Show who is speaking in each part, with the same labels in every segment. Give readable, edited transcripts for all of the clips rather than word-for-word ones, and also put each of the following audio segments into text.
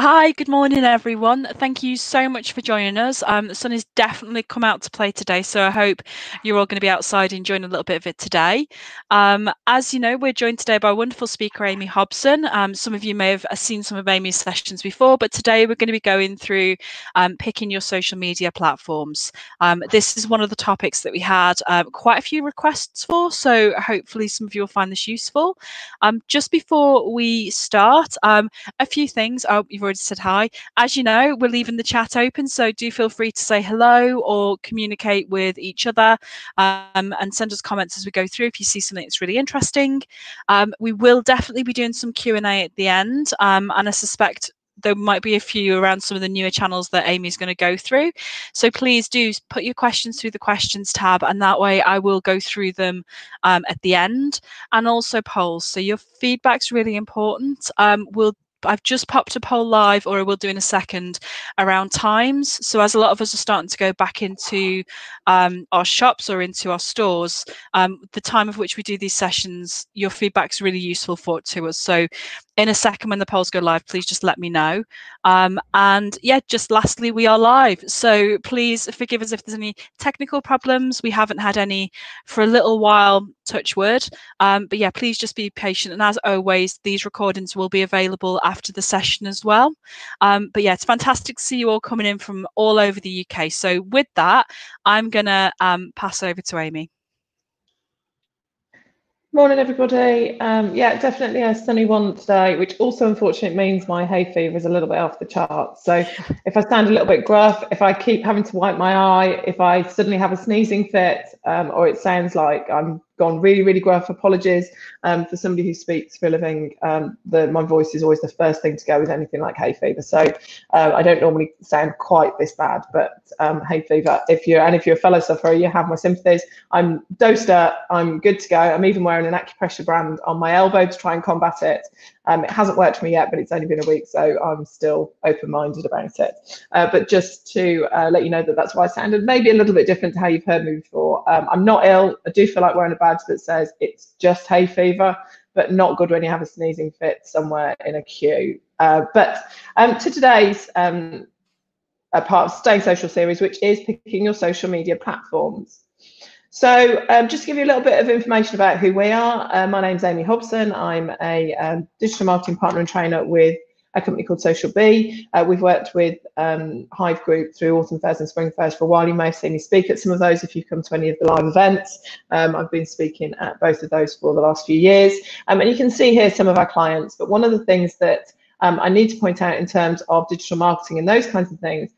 Speaker 1: Hi, good morning, everyone. Thank you so much for joining us. The sun has definitely come out to play today, so I hope you're all going to be outside enjoying a little bit of it today. As you know, we're joined today by a wonderful speaker, Amy Hobson. Some of you may have seen some of Amy's sessions before, but today we're going to be going through picking your social media platforms. This is one of the topics that we had quite a few requests for, so hopefully some of you will find this useful. Just before we start, a few things. Oh, you've already said hi. As you know, we're leaving the chat open, so do feel free to say hello or communicate with each other and send us comments as we go through if you see something that's really interesting. We will definitely be doing some Q&A at the end, and I suspect there might be a few around some of the newer channels that Amy's going to go through. So please do put your questions through the questions tab, and that way I will go through them at the end, and also polls. So your feedback's really important. I've just popped a poll live, or I will do in a second, around times. So as a lot of us are starting to go back into our shops or into our stores, the time of which we do these sessions, your feedback's really useful to us. So in a second when the polls go live, please just let me know. And yeah, just lastly, we are live. So please forgive us if there's any technical problems. We haven't had any for a little while, touch wood. But yeah, please just be patient. And as always, these recordings will be available after the session as well. But yeah, it's fantastic to see you all coming in from all over the UK. So with that, I'm going to pass over to Amy.
Speaker 2: Morning, everybody. Yeah, definitely a sunny one today, which also unfortunately means my hay fever is a little bit off the charts. So if I sound a little bit gruff, if I keep having to wipe my eye, if I suddenly have a sneezing fit, or it sounds like I'm gone really, really gruff, apologies. For somebody who speaks for a living, my voice is always the first thing to go with anything like hay fever. So I don't normally sound quite this bad, but hay fever, if you're a fellow sufferer, you have my sympathies. I'm dosed up, I'm good to go. I'm even wearing an acupressure band on my elbow to try and combat it. It hasn't worked for me yet, but it's only been a week, so I'm still open-minded about it. But just to let you know that that's why I sounded maybe a little bit different to how you've heard me before. I'm not ill. I do feel like wearing a badge that says it's just hay fever, but not good when you have a sneezing fit somewhere in a queue. But to today's part of Staying Social series, which is picking your social media platforms. So just to give you a little bit of information about who we are, my name's Amy Hobson. I'm a digital marketing partner and trainer with a company called Social Bee. We've worked with Hive Group through Autumn Fairs and Spring Fairs for a while. You may have seen me speak at some of those if you come to any of the live events. I've been speaking at both of those for the last few years. And you can see here some of our clients. But one of the things that I need to point out in terms of digital marketing and those kinds of things,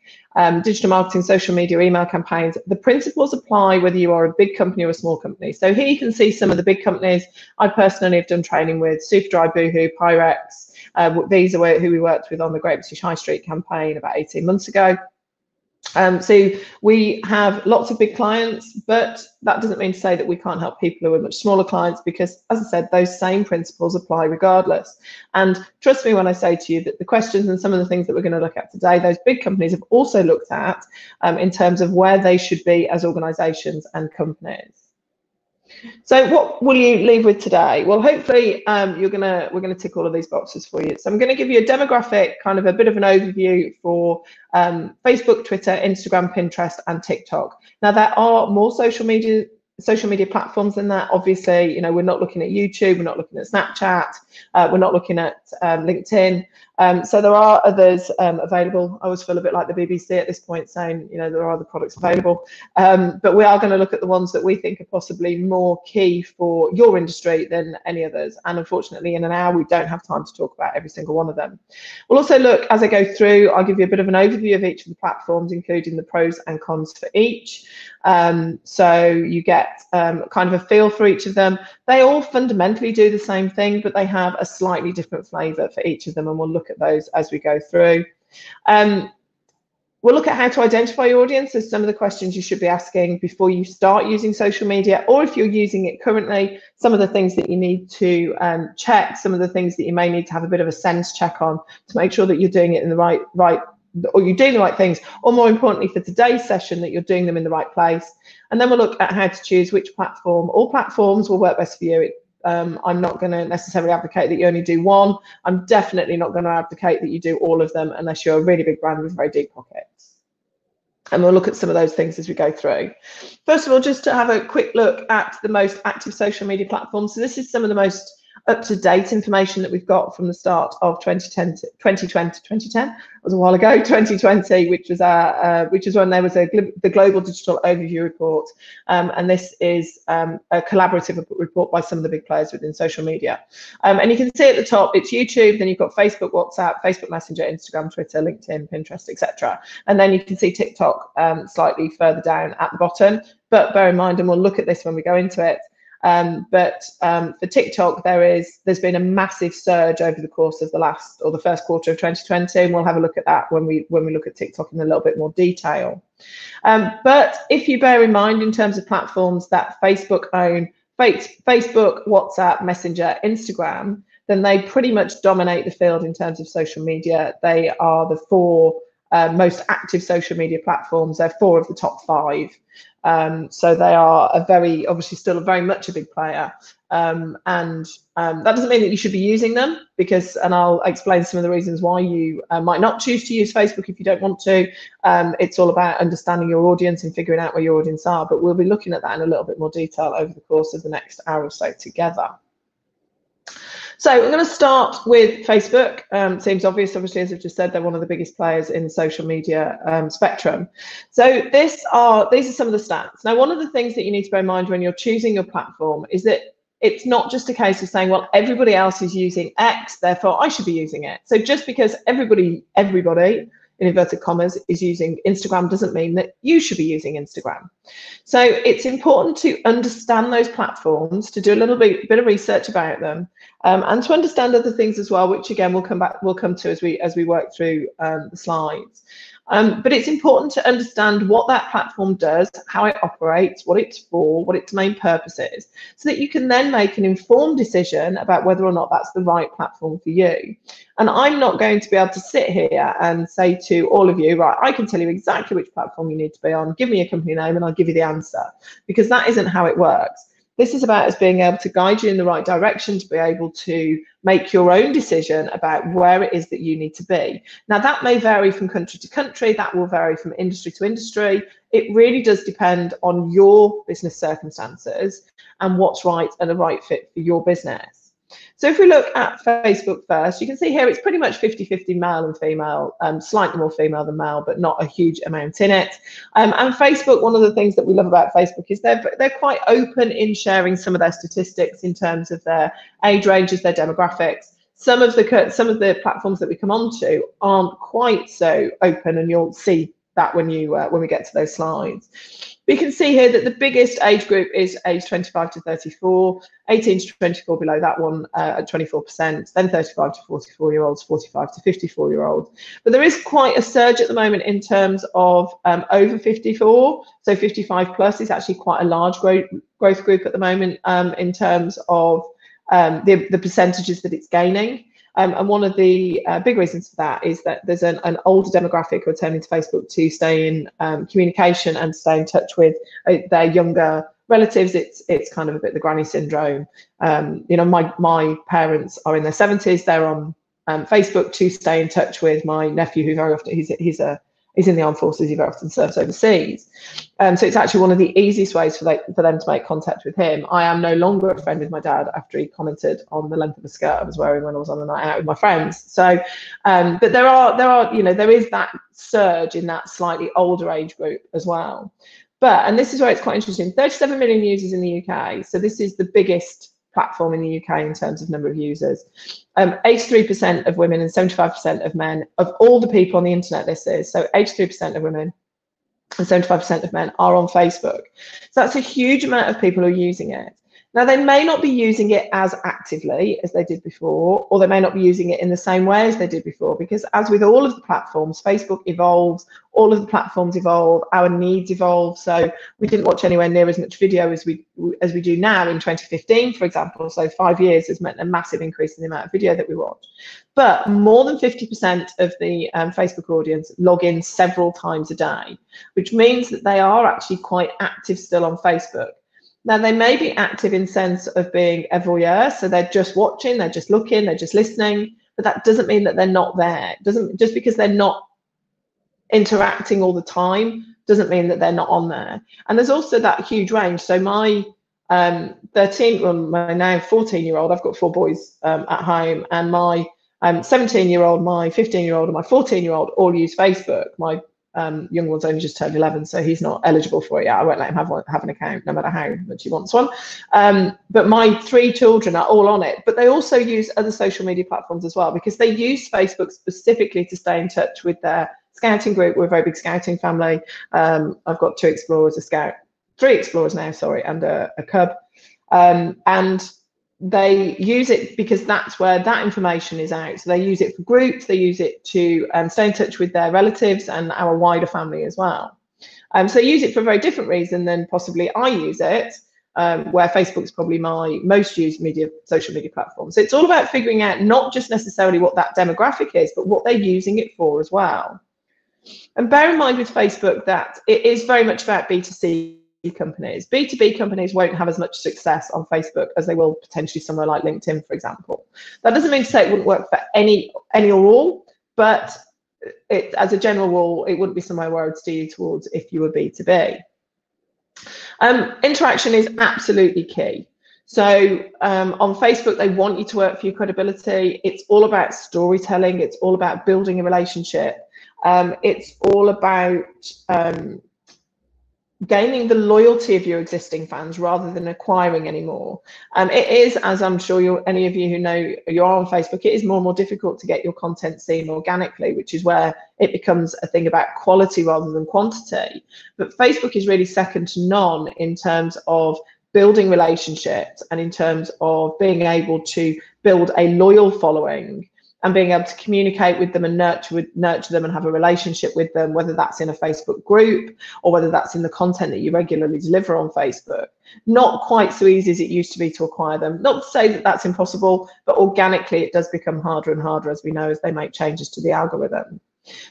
Speaker 2: digital marketing, social media, email campaigns, the principles apply whether you are a big company or a small company. So here you can see some of the big companies I personally have done training with: Superdry, Boohoo, Pyrex, Visa, who we worked with on the Great British High Street campaign about 18 months ago. So we have lots of big clients, but that doesn't mean to say that we can't help people who are much smaller clients, because, as I said, those same principles apply regardless. And trust me when I say to you that the questions and some of the things that we're going to look at today, those big companies have also looked at in terms of where they should be as organisations and companies. So what will you leave with today? Well, hopefully we're gonna tick all of these boxes for you. So I'm going to give you a demographic, kind of a bit of an overview for Facebook, Twitter, Instagram, Pinterest, and TikTok. Now there are more social media platforms than that. Obviously, you know, we're not looking at YouTube, we're not looking at Snapchat, we're not looking at LinkedIn. So there are others available. I always feel a bit like the BBC at this point, saying, you know, there are other products available. But we are going to look at the ones that we think are possibly more key for your industry than any others. And unfortunately, in an hour, we don't have time to talk about every single one of them. We'll also look, as I go through, I'll give you a bit of an overview of each of the platforms, including the pros and cons for each. So you get kind of a feel for each of them. They all fundamentally do the same thing, but they have a slightly different flavour for each of them, and we'll look at those as we go through. We'll look at how to identify your audience. There's some of the questions you should be asking before you start using social media, or if you're using it currently, some of the things that you need to check, some of the things that you may need to have a bit of a sense check on to make sure that you're doing it in the right or you're doing the right things, or more importantly for today's session, that you're doing them in the right place. And then we'll look at how to choose which platform or platforms will work best for you. I'm not going to necessarily advocate that you only do one. I'm definitely not going to advocate that you do all of them unless you're a really big brand with very deep pockets. And we'll look at some of those things as we go through. First of all, just to have a quick look at the most active social media platforms. So this is some of the most up-to-date information that we've got from the start of 2010 was a while ago, 2020, which was when there was the Global Digital Overview report, and this is a collaborative report by some of the big players within social media. And you can see at the top, it's YouTube, then you've got Facebook, WhatsApp, Facebook Messenger, Instagram, Twitter, LinkedIn, Pinterest, etc. And then you can see TikTok slightly further down at the bottom. But bear in mind, and we'll look at this when we go into it, for TikTok, there's been a massive surge over the course of the first quarter of 2020, and we'll have a look at that when we look at TikTok in a little bit more detail. But if you bear in mind, in terms of platforms that Facebook own, Facebook, WhatsApp, Messenger, Instagram, then they pretty much dominate the field in terms of social media. They are the four most active social media platforms. They're 4 of the top 5. So they are obviously still very much a big player. And that doesn't mean that you should be using them, and I'll explain some of the reasons why you might not choose to use Facebook if you don't want to. It's all about understanding your audience and figuring out where your audience are, but we'll be looking at that in a little bit more detail over the course of the next hour or so together. So I'm going to start with Facebook. Seems obvious, obviously, as I've just said, they're one of the biggest players in the social media spectrum. So these are some of the stats. Now, one of the things that you need to bear in mind when you're choosing your platform is that it's not just a case of saying, well, everybody else is using X, therefore I should be using it. So just because everybody, in inverted commas, is using Instagram doesn't mean that you should be using Instagram. So it's important to understand those platforms, to do a little bit of research about them, and to understand other things as well, which again we'll come to as we work through the slides. But it's important to understand what that platform does, how it operates, what it's for, what its main purpose is, so that you can then make an informed decision about whether or not that's the right platform for you. And I'm not going to be able to sit here and say to all of you, right, I can tell you exactly which platform you need to be on, give me a company name and I'll give you the answer, because that isn't how it works. This is about us being able to guide you in the right direction, to be able to make your own decision about where it is that you need to be. Now, that may vary from country to country, that will vary from industry to industry. It really does depend on your business circumstances and what's right and the right fit for your business. So if we look at Facebook first, you can see here it's pretty much 50-50 male and female, slightly more female than male, but not a huge amount in it. And Facebook, one of the things that we love about Facebook is they're quite open in sharing some of their statistics in terms of their age ranges, their demographics. Some of the platforms that we come onto aren't quite so open, and you'll see that when we get to those slides. We can see here that the biggest age group is age 25 to 34, 18 to 24 below that one at 24%, then 35 to 44-year-olds, 45 to 54-year-olds. But there is quite a surge at the moment in terms of over 54, so 55 plus is actually quite a large growth group at the moment in terms of the percentages that it's gaining. And one of the big reasons for that is that there's an older demographic who are turning to Facebook to stay in communication and stay in touch with their younger relatives. It's kind of a bit the granny syndrome. My parents are in their 70s. They're on Facebook to stay in touch with my nephew, who very often he's in the armed forces. He very often serves overseas. So it's actually one of the easiest ways for them to make contact with him. I am no longer a friend with my dad after he commented on the length of the skirt I was wearing when I was on the night out with my friends. So, but there is that surge in that slightly older age group as well. And this is where it's quite interesting. 37 million users in the UK. So this is the biggest platform in the UK in terms of number of users. 83% of women and 75% of men, of all the people on the internet this is, so 83% of women and 75% of men are on Facebook. So that's a huge amount of people who are using it. Now, they may not be using it as actively as they did before, or they may not be using it in the same way as they did before, because as with all of the platforms, Facebook evolves, all of the platforms evolve, our needs evolve. So we didn't watch anywhere near as much video as we do now in 2015, for example. So 5 years has meant a massive increase in the amount of video that we watch. But more than 50% of the Facebook audience log in several times a day, which means that they are actually quite active still on Facebook. Now, they may be active in sense of being a voyeur, so they're just watching, they're just looking, they're just listening, but that doesn't mean that they're not there. Doesn't, just because they're not interacting all the time doesn't mean that they're not on there. And there's also that huge range. So my 13, well, my now 14-year-old, I've got 4 boys at home, and my 17-year-old, my 15-year-old, and my 14-year-old all use Facebook. My young one's only just turned 11, so he's not eligible for it yet. I won't let him have an account, no matter how much he wants one. But my 3 children are all on it, but they also use other social media platforms as well, because they use Facebook specifically to stay in touch with their scouting group. We're a very big scouting family. I've got 2 explorers, 3 explorers now, sorry, and a cub. And they use it because that's where that information is out. So they use it for groups, they use it to stay in touch with their relatives and our wider family as well. So they use it for a very different reason than possibly I use it, where Facebook's probably my most used social media platform. So it's all about figuring out not just necessarily what that demographic is, but what they're using it for as well. And bear in mind with Facebook that it is very much about B2C companies. B2B companies won't have as much success on Facebook as they will potentially somewhere like LinkedIn, for example. That doesn't mean to say it wouldn't work for any or all, but as a general rule, it wouldn't be somewhere where I would steer you towards if you were B2B. Interaction is absolutely key. So on Facebook, they want you to work for your credibility. It's all about storytelling. It's all about building a relationship. It's all about gaining the loyalty of your existing fans rather than acquiring any more. It is, as I'm sure any of you who know you're on Facebook, it is more and more difficult to get your content seen organically, which is where it becomes a thing about quality rather than quantity. But Facebook is really second to none in terms of building relationships and in terms of being able to build a loyal following and being able to communicate with them and nurture them and have a relationship with them, whether that's in a Facebook group or whether that's in the content that you regularly deliver on Facebook. Not quite so easy as it used to be to acquire them. Not to say that that's impossible, but organically it does become harder and harder, as we know, as they make changes to the algorithm.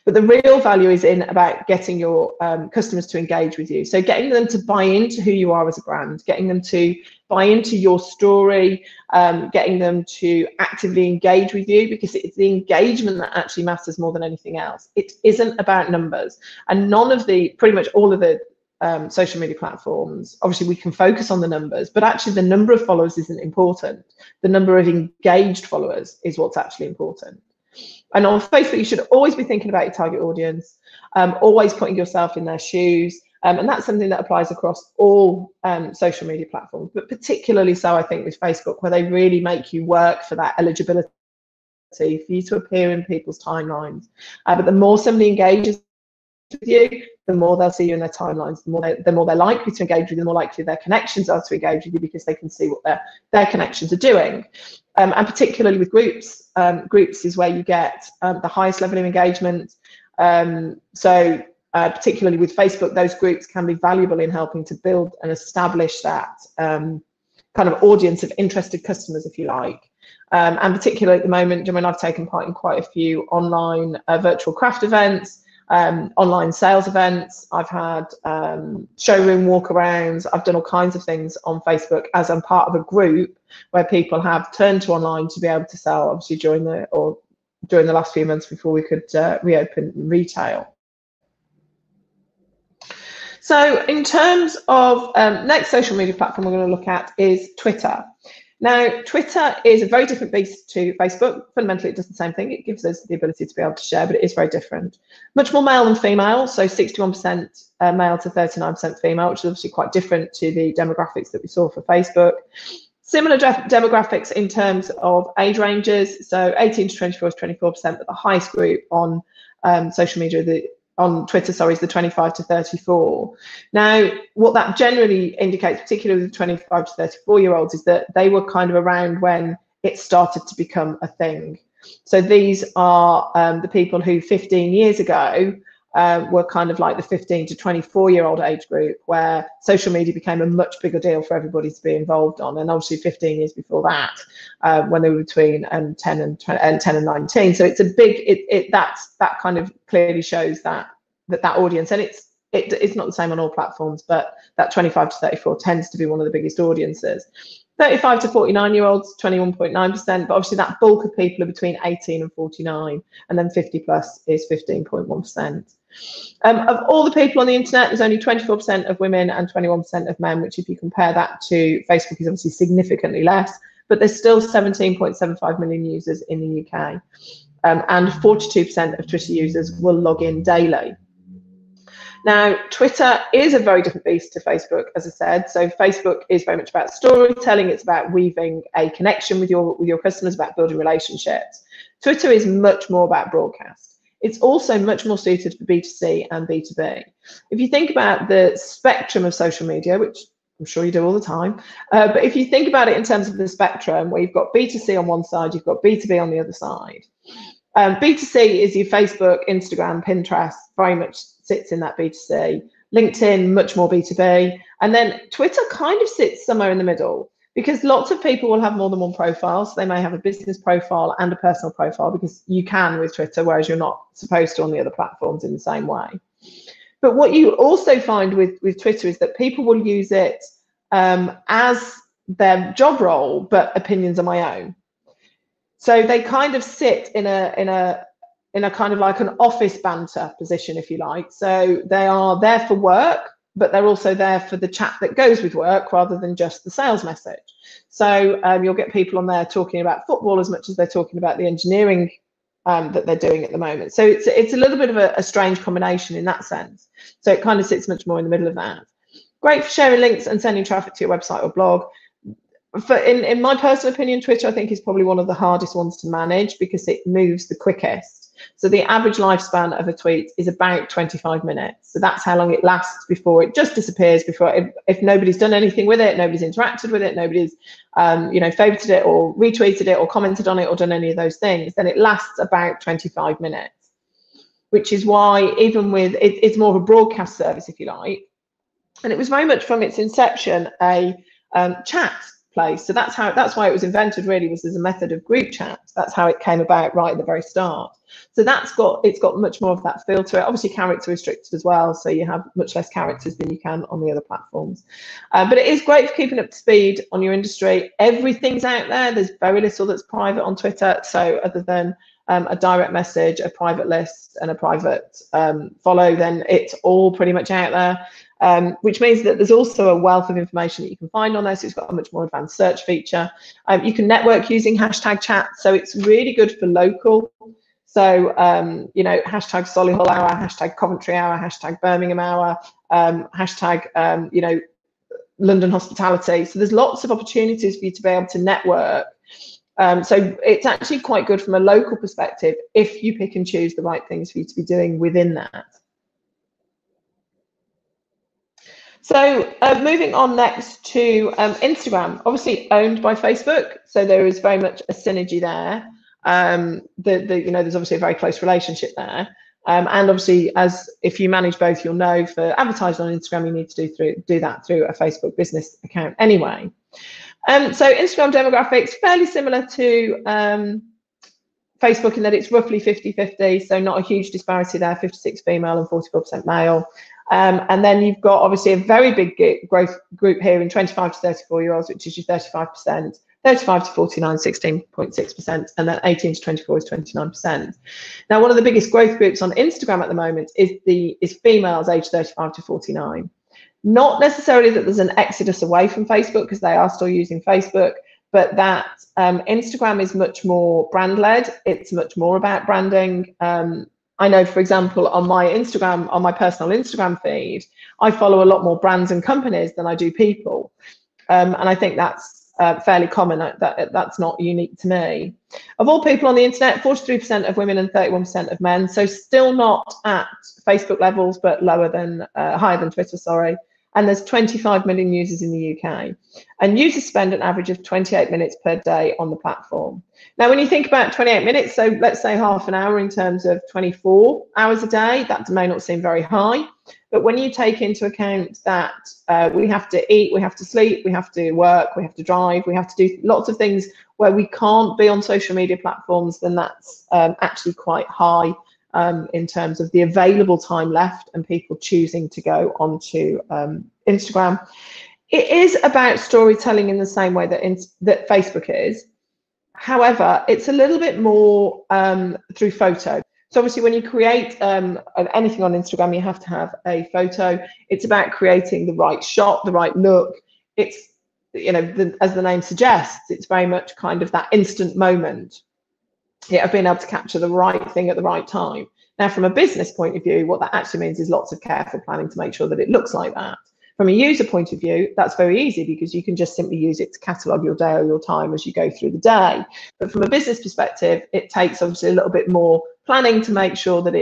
Speaker 2: But the real value is in about getting your customers to engage with you. So getting them to buy into who you are as a brand, getting them to buy into your story, getting them to actively engage with you, because it's the engagement that actually matters more than anything else. It isn't about numbers. And pretty much all of the social media platforms, obviously we can focus on the numbers, but actually the number of followers isn't important. The number of engaged followers is what's actually important. And on Facebook, you should always be thinking about your target audience, always putting yourself in their shoes. And that's something that applies across all social media platforms, but particularly so, I think, with Facebook, where they really make you work for that eligibility for you to appear in people's timelines. But the more somebody engages with you, the more they'll see you in their timelines, the more they're likely to engage with you, the more likely their connections are to engage with you, because they can see what their connections are doing. And particularly with groups, groups is where you get the highest level of engagement. So particularly with Facebook, those groups can be valuable in helping to build and establish that kind of audience of interested customers, if you like. And particularly at the moment, I mean, I've taken part in quite a few online virtual craft events, online sales events. I've had showroom walkarounds. I've done all kinds of things on Facebook as I'm part of a group where people have turned to online to be able to sell, obviously during the last few months before we could reopen retail. So in terms of next social media platform we're going to look at is Twitter. Now, Twitter is a very different beast to Facebook. Fundamentally, it does the same thing. It gives us the ability to be able to share, but it is very different. Much more male than female, so 61% male to 39% female, which is obviously quite different to the demographics that we saw for Facebook. Similar demographics in terms of age ranges, so 18 to 24 is 24%, but the highest group on social media, on Twitter, sorry, is the 25 to 34. Now, what that generally indicates, particularly with the 25 to 34-year-olds, is that they were kind of around when it started to become a thing. So these are the people who 15 years ago were kind of like the 15 to 24-year-old age group, where social media became a much bigger deal for everybody to be involved on. And obviously 15 years before that, when they were between 10 and 19. So it's a big, that kind of clearly shows that audience. And it's it's not the same on all platforms, but that 25 to 34 tends to be one of the biggest audiences. 35 to 49-year-olds, 21.9%, but obviously that bulk of people are between 18 and 49, and then 50 plus is 15.1%. Of all the people on the internet, there's only 24% of women and 21% of men, which if you compare that to Facebook is obviously significantly less, but there's still 17.75 million users in the UK. And 42% of Twitter users will log in daily. Now, Twitter is a very different beast to Facebook, as I said. So Facebook is very much about storytelling. It's about weaving a connection with your customers, about building relationships. Twitter is much more about broadcast. It's also much more suited for B2C and B2B. If you think about the spectrum of social media, which I'm sure you do all the time, but if you think about it in terms of the spectrum, where you've got B2C on one side, you've got B2B on the other side. B2C is your Facebook, Instagram, Pinterest, very much sits in that B2C. LinkedIn, much more B2B. And then Twitter kind of sits somewhere in the middle, because lots of people will have more than one profile. So they may have a business profile and a personal profile, because you can with Twitter, whereas you're not supposed to on the other platforms in the same way. But what you also find with Twitter is that people will use it as their job role, but opinions are my own. So they kind of sit in a kind of like an office banter position, if you like. So they are there for work, but they're also there for the chat that goes with work rather than just the sales message. So you'll get people on there talking about football as much as they're talking about the engineering that they're doing at the moment. So it's a little bit of a strange combination in that sense. So it kind of sits much more in the middle of that. Great for sharing links and sending traffic to your website or blog. In my personal opinion, Twitter, I think, is probably one of the hardest ones to manage because it moves the quickest. So the average lifespan of a tweet is about 25 minutes. So that's how long it lasts before it just disappears, before if nobody's done anything with it, nobody's interacted with it, nobody's favorited it or retweeted it or commented on it or done any of those things, then it lasts about 25 minutes, which is why even with it's more of a broadcast service, if you like. And it was very much from its inception a chat place. So that's why it was invented, really, was as a method of group chat. That's how it came about right at the very start. So it's got much more of that feel to it. Obviously character restricted as well, so you have much less characters than you can on the other platforms. But it is great for keeping up to speed on your industry. Everything's out there. There's very little that's private on Twitter. So other than a direct message, a private list and a private follow, then it's all pretty much out there. Which means that there's also a wealth of information that you can find on there. So it's got a much more advanced search feature. You can network using hashtag chat. So it's really good for local. So, hashtag Solihull Hour, hashtag Coventry Hour, hashtag Birmingham Hour, hashtag, London Hospitality. So there's lots of opportunities for you to be able to network. So it's actually quite good from a local perspective if you pick and choose the right things for you to be doing within that. So moving on next to Instagram, obviously owned by Facebook. So there is very much a synergy there. There's obviously a very close relationship there. And obviously, as if you manage both, you'll know for advertising on Instagram, you need to do that through a Facebook business account anyway. So Instagram demographics, fairly similar to Facebook in that it's roughly 50-50, so not a huge disparity there, 56 female and 44% male. And then you've got obviously a very big growth group here in 25 to 34-year-olds, which is your 35%, 35 to 49, 16.6%, and then 18 to 24 is 29%. Now, one of the biggest growth groups on Instagram at the moment is females aged 35 to 49. Not necessarily that there's an exodus away from Facebook, because they are still using Facebook, but that Instagram is much more brand-led. It's much more about branding. I know, for example, on my personal Instagram feed, I follow a lot more brands and companies than I do people. And I think that's fairly common. That's not unique to me. Of all people on the internet, 43% of women and 31% of men. So still not at Facebook levels, but higher than Twitter, sorry. And there's 25 million users in the UK. And users spend an average of 28 minutes per day on the platform. Now, when you think about 28 minutes, so let's say half an hour in terms of 24 hours a day, that may not seem very high. But when you take into account that we have to eat, we have to sleep, we have to work, we have to drive, we have to do lots of things where we can't be on social media platforms, then that's actually quite high in terms of the available time left and people choosing to go onto Instagram. It is about storytelling in the same way that Facebook is. However, it's a little bit more through photo. So obviously when you create anything on Instagram, you have to have a photo. It's about creating the right shot, the right look. It's, you know, as the name suggests, it's very much kind of that instant moment. Yeah, of being able to capture the right thing at the right time. Now, from a business point of view, what that actually means is lots of careful planning to make sure that it looks like that. From a user point of view, that's very easy because you can just simply use it to catalogue your day or your time as you go through the day. But from a business perspective, it takes obviously a little bit more planning to make sure that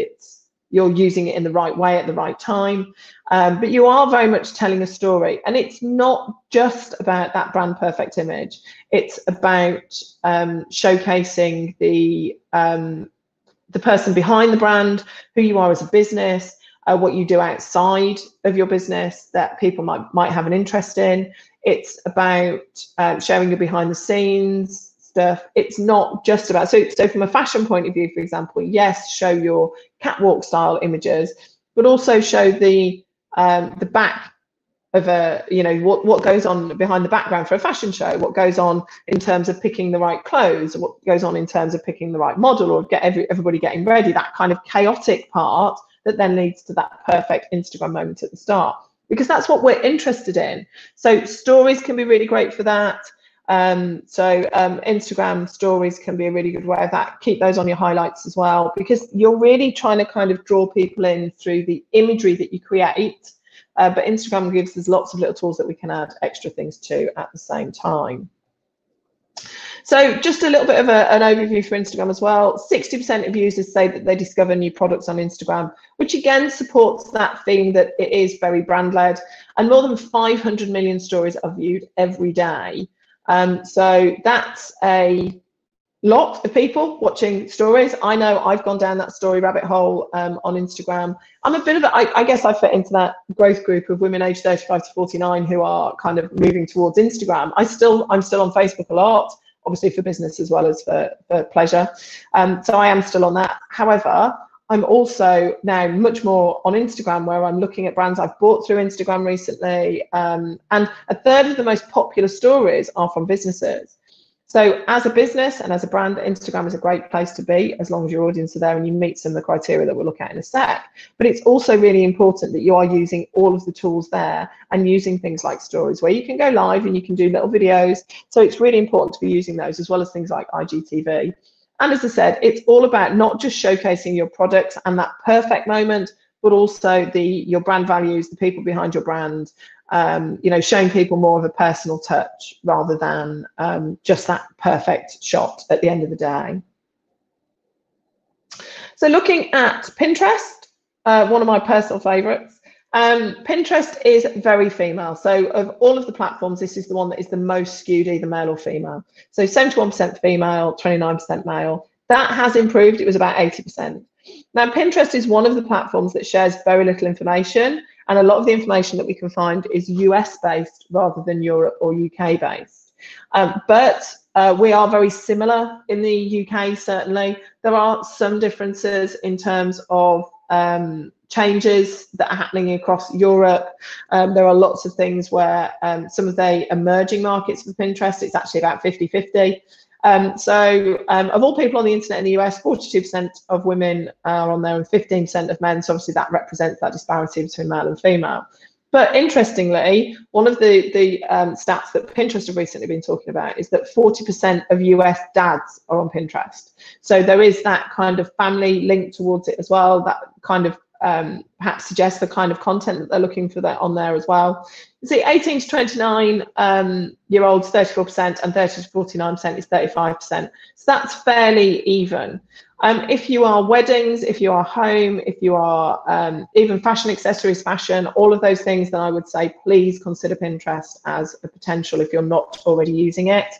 Speaker 2: you're using it in the right way at the right time. But you are very much telling a story, and it's not just about that brand perfect image. It's about showcasing the person behind the brand, who you are as a business, what you do outside of your business that people might have an interest in. It's about sharing your behind the scenes stuff. It's not just about, so from a fashion point of view, for example, yes, show your catwalk style images, but also show the back of what goes on behind the background for a fashion show, what goes on in terms of picking the right clothes, what goes on in terms of picking the right model, or get everybody getting ready, that kind of chaotic part that then leads to that perfect Instagram moment at the start, because that's what we're interested in. So stories can be really great for that. Instagram stories can be a really good way of that. Keep those on your highlights as well, because you're really trying to kind of draw people in through the imagery that you create. But Instagram gives us lots of little tools that we can add extra things to at the same time. So just a little bit of an overview for Instagram as well. 60% of users say that they discover new products on Instagram, which again supports that theme that it is very brand led, and more than 500 million stories are viewed every day. So that's a lot of people watching stories. I know I've gone down that story rabbit hole on Instagram. I'm a bit of I guess I fit into that growth group of women aged 35 to 49 who are kind of moving towards Instagram. I'm still on Facebook a lot, obviously for business as well as for pleasure. So I am still on that. However, I'm also now much more on Instagram, where I'm looking at brands I've bought through Instagram recently. And a third of the most popular stories are from businesses. So as a business and as a brand, Instagram is a great place to be, as long as your audience are there and you meet some of the criteria that we'll look at in a sec. But it's also really important that you are using all of the tools there and using things like stories, where you can go live and you can do little videos. So it's really important to be using those, as well as things like IGTV. And as I said, it's all about not just showcasing your products and that perfect moment, but also your brand values, the people behind your brand, showing people more of a personal touch rather than just that perfect shot at the end of the day. So looking at Pinterest, one of my personal favorites. Pinterest is very female. So of all of the platforms, this is the one that is the most skewed either male or female. So 71% female, 29% male. That has improved. It was about 80%. Now, Pinterest is one of the platforms that shares very little information, and a lot of the information that we can find is US based rather than Europe or UK based. But we are very similar in the UK, certainly. There are some differences in terms of changes that are happening across Europe. There are lots of things where some of the emerging markets for Pinterest, it's actually about 50-50. Of all people on the internet in the US, 42% of women are on there and 15% of men. So obviously that represents that disparity between male and female. But interestingly, one of the stats that Pinterest have recently been talking about is that 40% of US dads are on Pinterest. So there is that kind of family link towards it as well. That kind of perhaps suggests the kind of content that they're looking for that on there as well. See, 18 to 29 year olds, 34%, and 30 to 49% is 35%. So that's fairly even. If you are weddings, if you are home, if you are even fashion accessories, fashion, all of those things, then I would say please consider Pinterest as a potential if you're not already using it.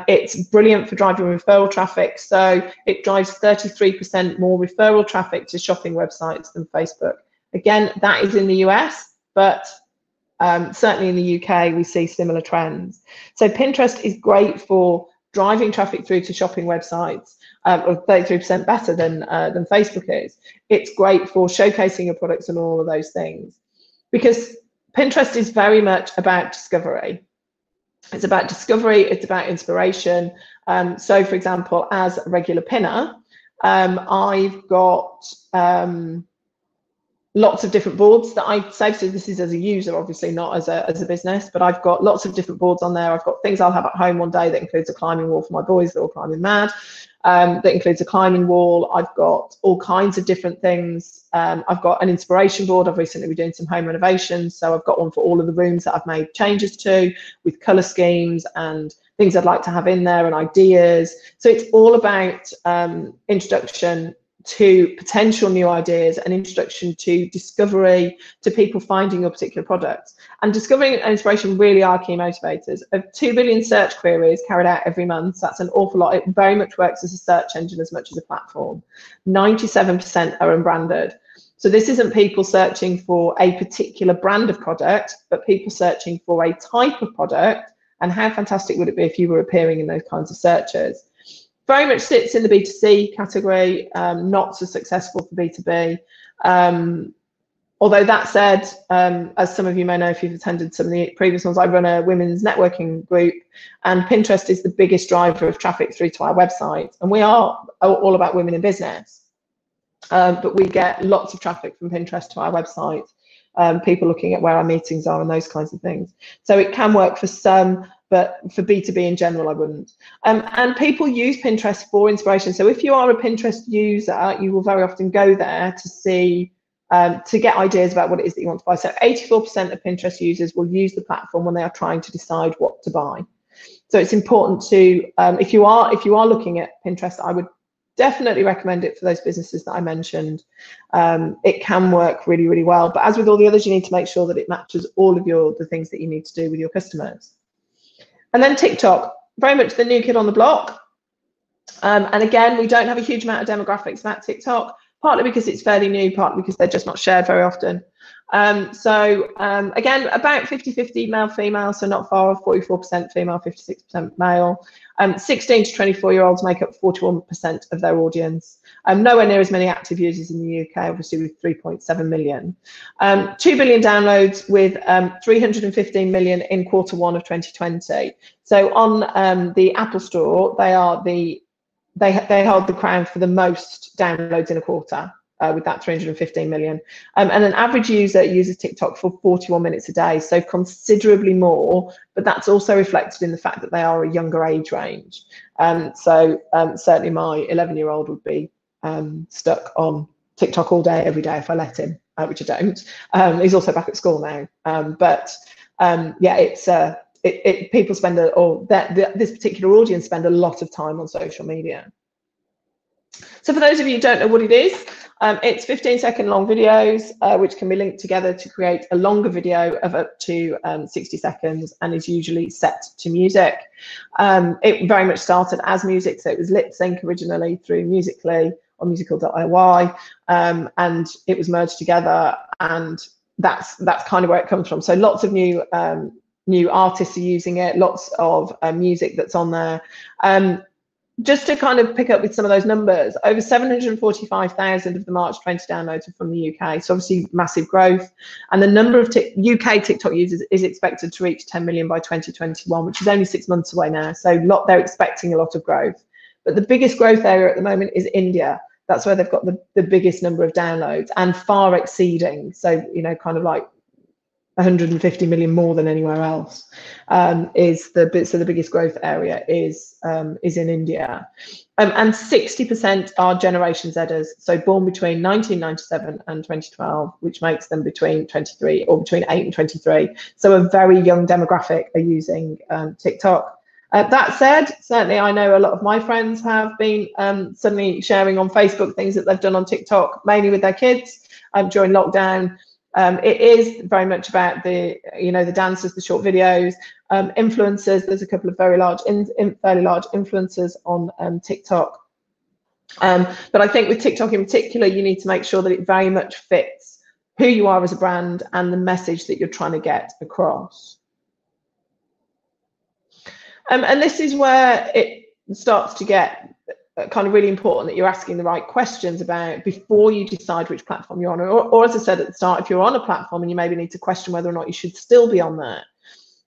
Speaker 2: It's brilliant for driving referral traffic. So it drives 33% more referral traffic to shopping websites than Facebook. Again, that is in the US, but certainly in the UK, we see similar trends. So Pinterest is great for driving traffic through to shopping websites, or 33% better than Facebook is. It's great for showcasing your products and all of those things, because Pinterest is very much about discovery. It's about discovery, it's about inspiration. So for example, as a regular pinner, I've got lots of different boards that I save. So this is as a user, obviously not as a business, but I've got lots of different boards on there. I've got things I'll have at home one day that includes a climbing wall for my boys that are climbing mad. That includes a climbing wall. I've got all kinds of different things. I've got an inspiration board. I've recently been doing some home renovations, so I've got one for all of the rooms that I've made changes to, with colour schemes and things I'd like to have in there and ideas. So it's all about introduction to potential new ideas, an introduction to discovery, to people finding your particular products. And discovery and inspiration really are key motivators. Of 2 billion search queries carried out every month, so that's an awful lot. It very much works as a search engine as much as a platform. 97% are unbranded. So this isn't people searching for a particular brand of product, but people searching for a type of product. And how fantastic would it be if you were appearing in those kinds of searches? Very much sits in the B2C category, not so successful for B2B. Although that said, as some of you may know if you've attended some of the previous ones, I run a women's networking group, and Pinterest is the biggest driver of traffic through to our website. And we are all about women in business, but we get lots of traffic from Pinterest to our website, people looking at where our meetings are and those kinds of things. So it can work for some, but for B2B in general, I wouldn't. And people use Pinterest for inspiration. So if you are a Pinterest user, you will very often go there to see, to get ideas about what it is that you want to buy. So 84% of Pinterest users will use the platform when they are trying to decide what to buy. So it's important to, if you are looking at Pinterest, I would definitely recommend it for those businesses that I mentioned. It can work really, really well. But as with all the others, you need to make sure that it matches all of the things that you need to do with your customers. And then TikTok, very much the new kid on the block. And again, we don't have a huge amount of demographics about TikTok, partly because it's fairly new, partly because they're just not shared very often. Again, about 50-50 male-female, so not far off, 44% female, 56% male. 16 to 24-year-olds make up 41% of their audience. Nowhere near as many active users in the UK, obviously, with 3.7 million. 2 billion downloads with 315 million in Q1 of 2020. So on the Apple Store, they hold the crown for the most downloads in a quarter. With that 315 million. And an average user uses TikTok for 41 minutes a day, so considerably more, but that's also reflected in the fact that they are a younger age range. Certainly my 11-year-old would be stuck on TikTok all day, every day if I let him, which I don't. He's also back at school now. People spend, this particular audience spend a lot of time on social media. So for those of you who don't know what it is, it's 15-second long videos, which can be linked together to create a longer video of up to 60 seconds and is usually set to music. It very much started as music, so it was lip sync originally through Musical.ly or musical.ly, and it was merged together, and that's kind of where it comes from. So lots of new artists are using it, lots of music that's on there. Just to kind of pick up with some of those numbers, over 745,000 of the March 20 downloads are from the UK, so obviously massive growth. And the number of UK TikTok users is expected to reach 10 million by 2021, which is only 6 months away now. So they're expecting a lot of growth. But the biggest growth area at the moment is India. That's where they've got the biggest number of downloads, and far exceeding. So, kind of like 150 million more than anywhere else. So the biggest growth area is in India, and 60% are Generation Zers, so born between 1997 and 2012, which makes them between 23 or between 8 and 23. So a very young demographic are using TikTok. That said, certainly I know a lot of my friends have been suddenly sharing on Facebook things that they've done on TikTok, mainly with their kids during lockdown. It is very much about the dances, the short videos, influencers. There's a couple of fairly large influencers on TikTok. But I think with TikTok in particular, you need to make sure that it very much fits who you are as a brand and the message that you're trying to get across. And this is where starts to get kind of really important that you're asking the right questions about before you decide which platform you're on. Or as I said at the start, if you're on a platform and you maybe need to question whether or not you should still be on there,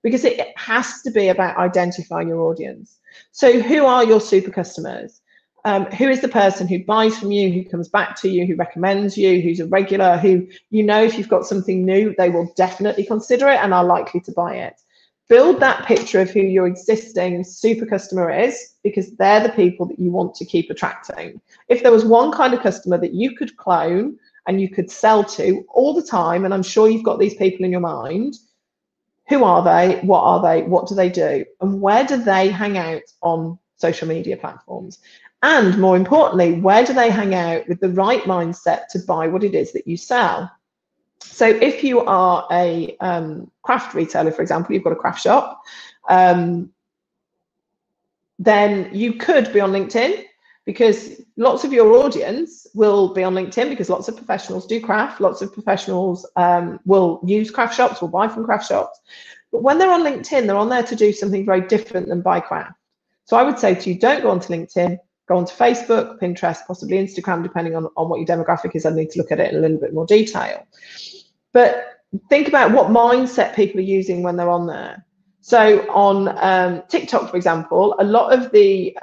Speaker 2: because it has to be about identifying your audience. So who are your super customers? Who is the person who buys from you, who comes back to you, who recommends you, who's a regular, who, you know, if you've got something new, they will definitely consider it and are likely to buy it. Build that picture of who your existing super customer is, because they're the people that you want to keep attracting. If there was one kind of customer that you could clone and you could sell to all the time, and I'm sure you've got these people in your mind, who are they? What are they? What do they do? And where do they hang out on social media platforms? And more importantly, where do they hang out with the right mindset to buy what it is that you sell? So if you are a craft retailer, for example, you've got a craft shop, then you could be on LinkedIn, because lots of your audience will be on LinkedIn, because lots of professionals do craft, lots of professionals will use craft shops, will buy from craft shops. But when they're on LinkedIn, they're on there to do something very different than buy craft. So I would say to you, don't go onto LinkedIn, go onto Facebook, Pinterest, possibly Instagram, depending on what your demographic is. I need to look at it in a little bit more detail. But think about what mindset people are using when they're on there. So on TikTok, for example, a lot of the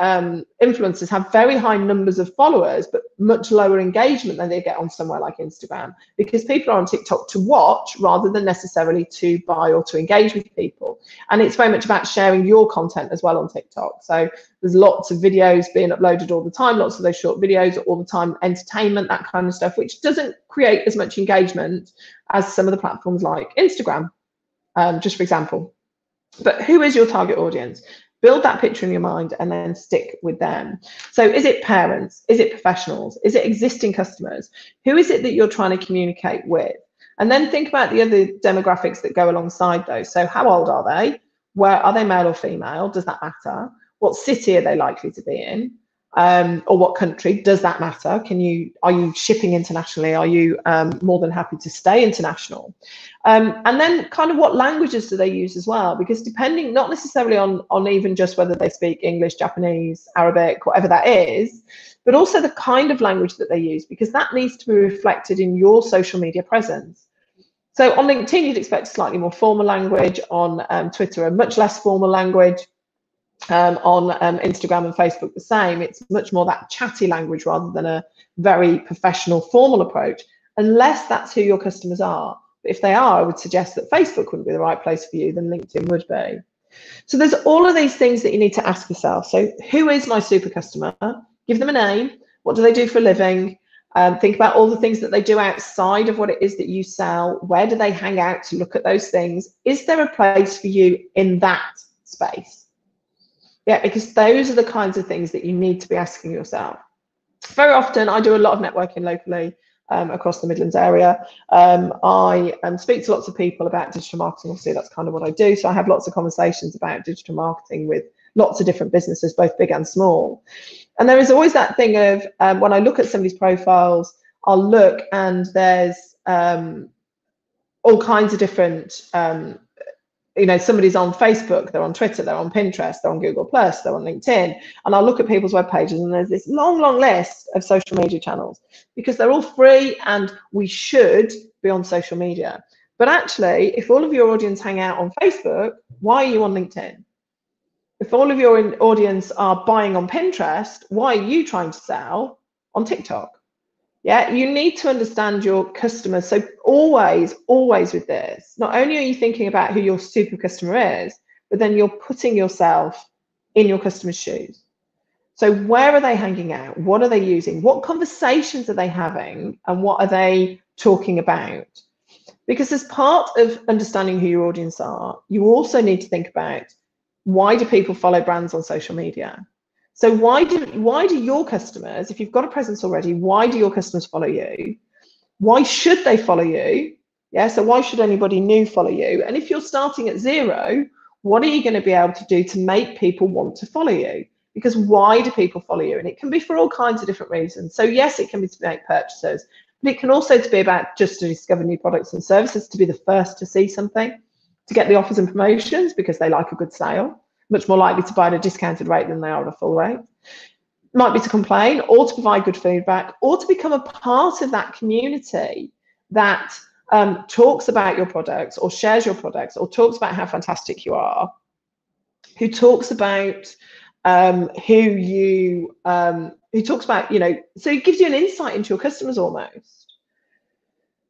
Speaker 2: influencers have very high numbers of followers, but much lower engagement than they get on somewhere like Instagram, because people are on TikTok to watch rather than necessarily to buy or to engage with people. And it's very much about sharing your content as well on TikTok. So there's lots of videos being uploaded all the time, lots of those short videos all the time, entertainment, that kind of stuff, which doesn't create as much engagement as some of the platforms like Instagram, just for example. But who is your target audience? Build that picture in your mind and then stick with them. So is it parents? Is it professionals? Is it existing customers? Who is it that you're trying to communicate with? And then think about the other demographics that go alongside those. So how old are they? Where are they, male or female? Does that matter? What city are they likely to be in? Or what country? Does that matter? Are you shipping internationally? Are you more than happy to stay international? And then kind of what languages do they use as well? Because depending, not necessarily on even just whether they speak English, Japanese, Arabic, whatever that is, but also the kind of language that they use, because that needs to be reflected in your social media presence. So on LinkedIn, you'd expect a slightly more formal language. On Twitter, a much less formal language. On Instagram and Facebook, the same. It's much more that chatty language rather than a very professional, formal approach, unless that's who your customers are. But if they are, I would suggest that Facebook wouldn't be the right place for you, then LinkedIn would be. So there's all of these things that you need to ask yourself. So who is my super customer? Give them a name. What do they do for a living? Think about all the things that they do outside of what it is that you sell. Where do they hang out to look at those things? Is there a place for you in that space? Yeah, because those are the kinds of things that you need to be asking yourself. Very often, I do a lot of networking locally across the Midlands area. I speak to lots of people about digital marketing. Obviously, that's kind of what I do. So I have lots of conversations about digital marketing with lots of different businesses, both big and small. And there is always that thing of when I look at somebody's profiles, I'll look and there's all kinds of different somebody's on Facebook, they're on Twitter, they're on Pinterest, they're on Google+, they're on LinkedIn, and I'll look at people's web pages and there's this long, long list of social media channels, because they're all free and we should be on social media. But actually, if all of your audience hang out on Facebook, why are you on LinkedIn? If all of your audience are buying on Pinterest, why are you trying to sell on TikTok? Yeah, you need to understand your customers. So always with this, not only are you thinking about who your super customer is, but then you're putting yourself in your customer's shoes. So where are they hanging out? What are they using? What conversations are they having? And what are they talking about? Because as part of understanding who your audience are, you also need to think about, why do people follow brands on social media? So why do your customers, if you've got a presence already, why do your customers follow you? Why should they follow you? Yeah, so why should anybody new follow you? And if you're starting at zero, what are you going to be able to do to make people want to follow you? Because why do people follow you? And it can be for all kinds of different reasons. So yes, it can be to make purchases, but it can also be about just to discover new products and services, to be the first to see something, to get the offers and promotions because they like a good sale. much more likely to buy at a discounted rate than they are at a full rate. Might be to complain, or to provide good feedback, or to become a part of that community that talks about your products, or shares your products, or talks about how fantastic you are, who talks about who talks about, so it gives you an insight into your customers almost.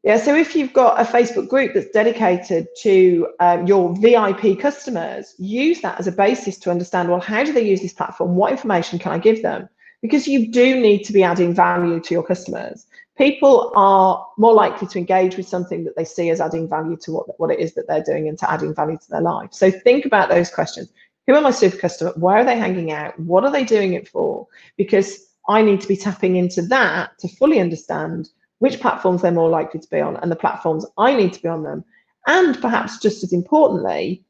Speaker 2: Yeah, so if you've got a Facebook group that's dedicated to your VIP customers, use that as a basis to understand, well, how do they use this platform? What information can I give them? Because you do need to be adding value to your customers. People are more likely to engage with something that they see as adding value to what it is that they're doing and to adding value to their life. So think about those questions. Who are my super customer? Where are they hanging out? What are they doing it for? Because I need to be tapping into that to fully understand which platforms they're more likely to be on and the platforms I need to be on them. And perhaps just as importantly,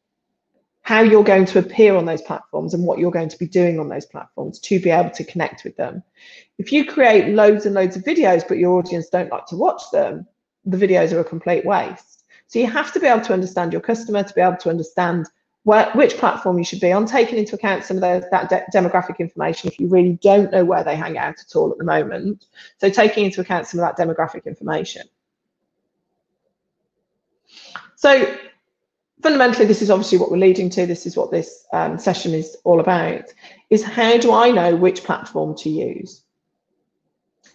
Speaker 2: how you're going to appear on those platforms and what you're going to be doing on those platforms to be able to connect with them. If you create loads and loads of videos, but your audience don't like to watch them, the videos are a complete waste. So you have to be able to understand your customer, to be able to understand which platform you should be on, taking into account some of that demographic information if you really don't know where they hang out at all at the moment. So taking into account some of that demographic information. So fundamentally, this is obviously what we're leading to. This is what this session is all about, is how do I know which platform to use?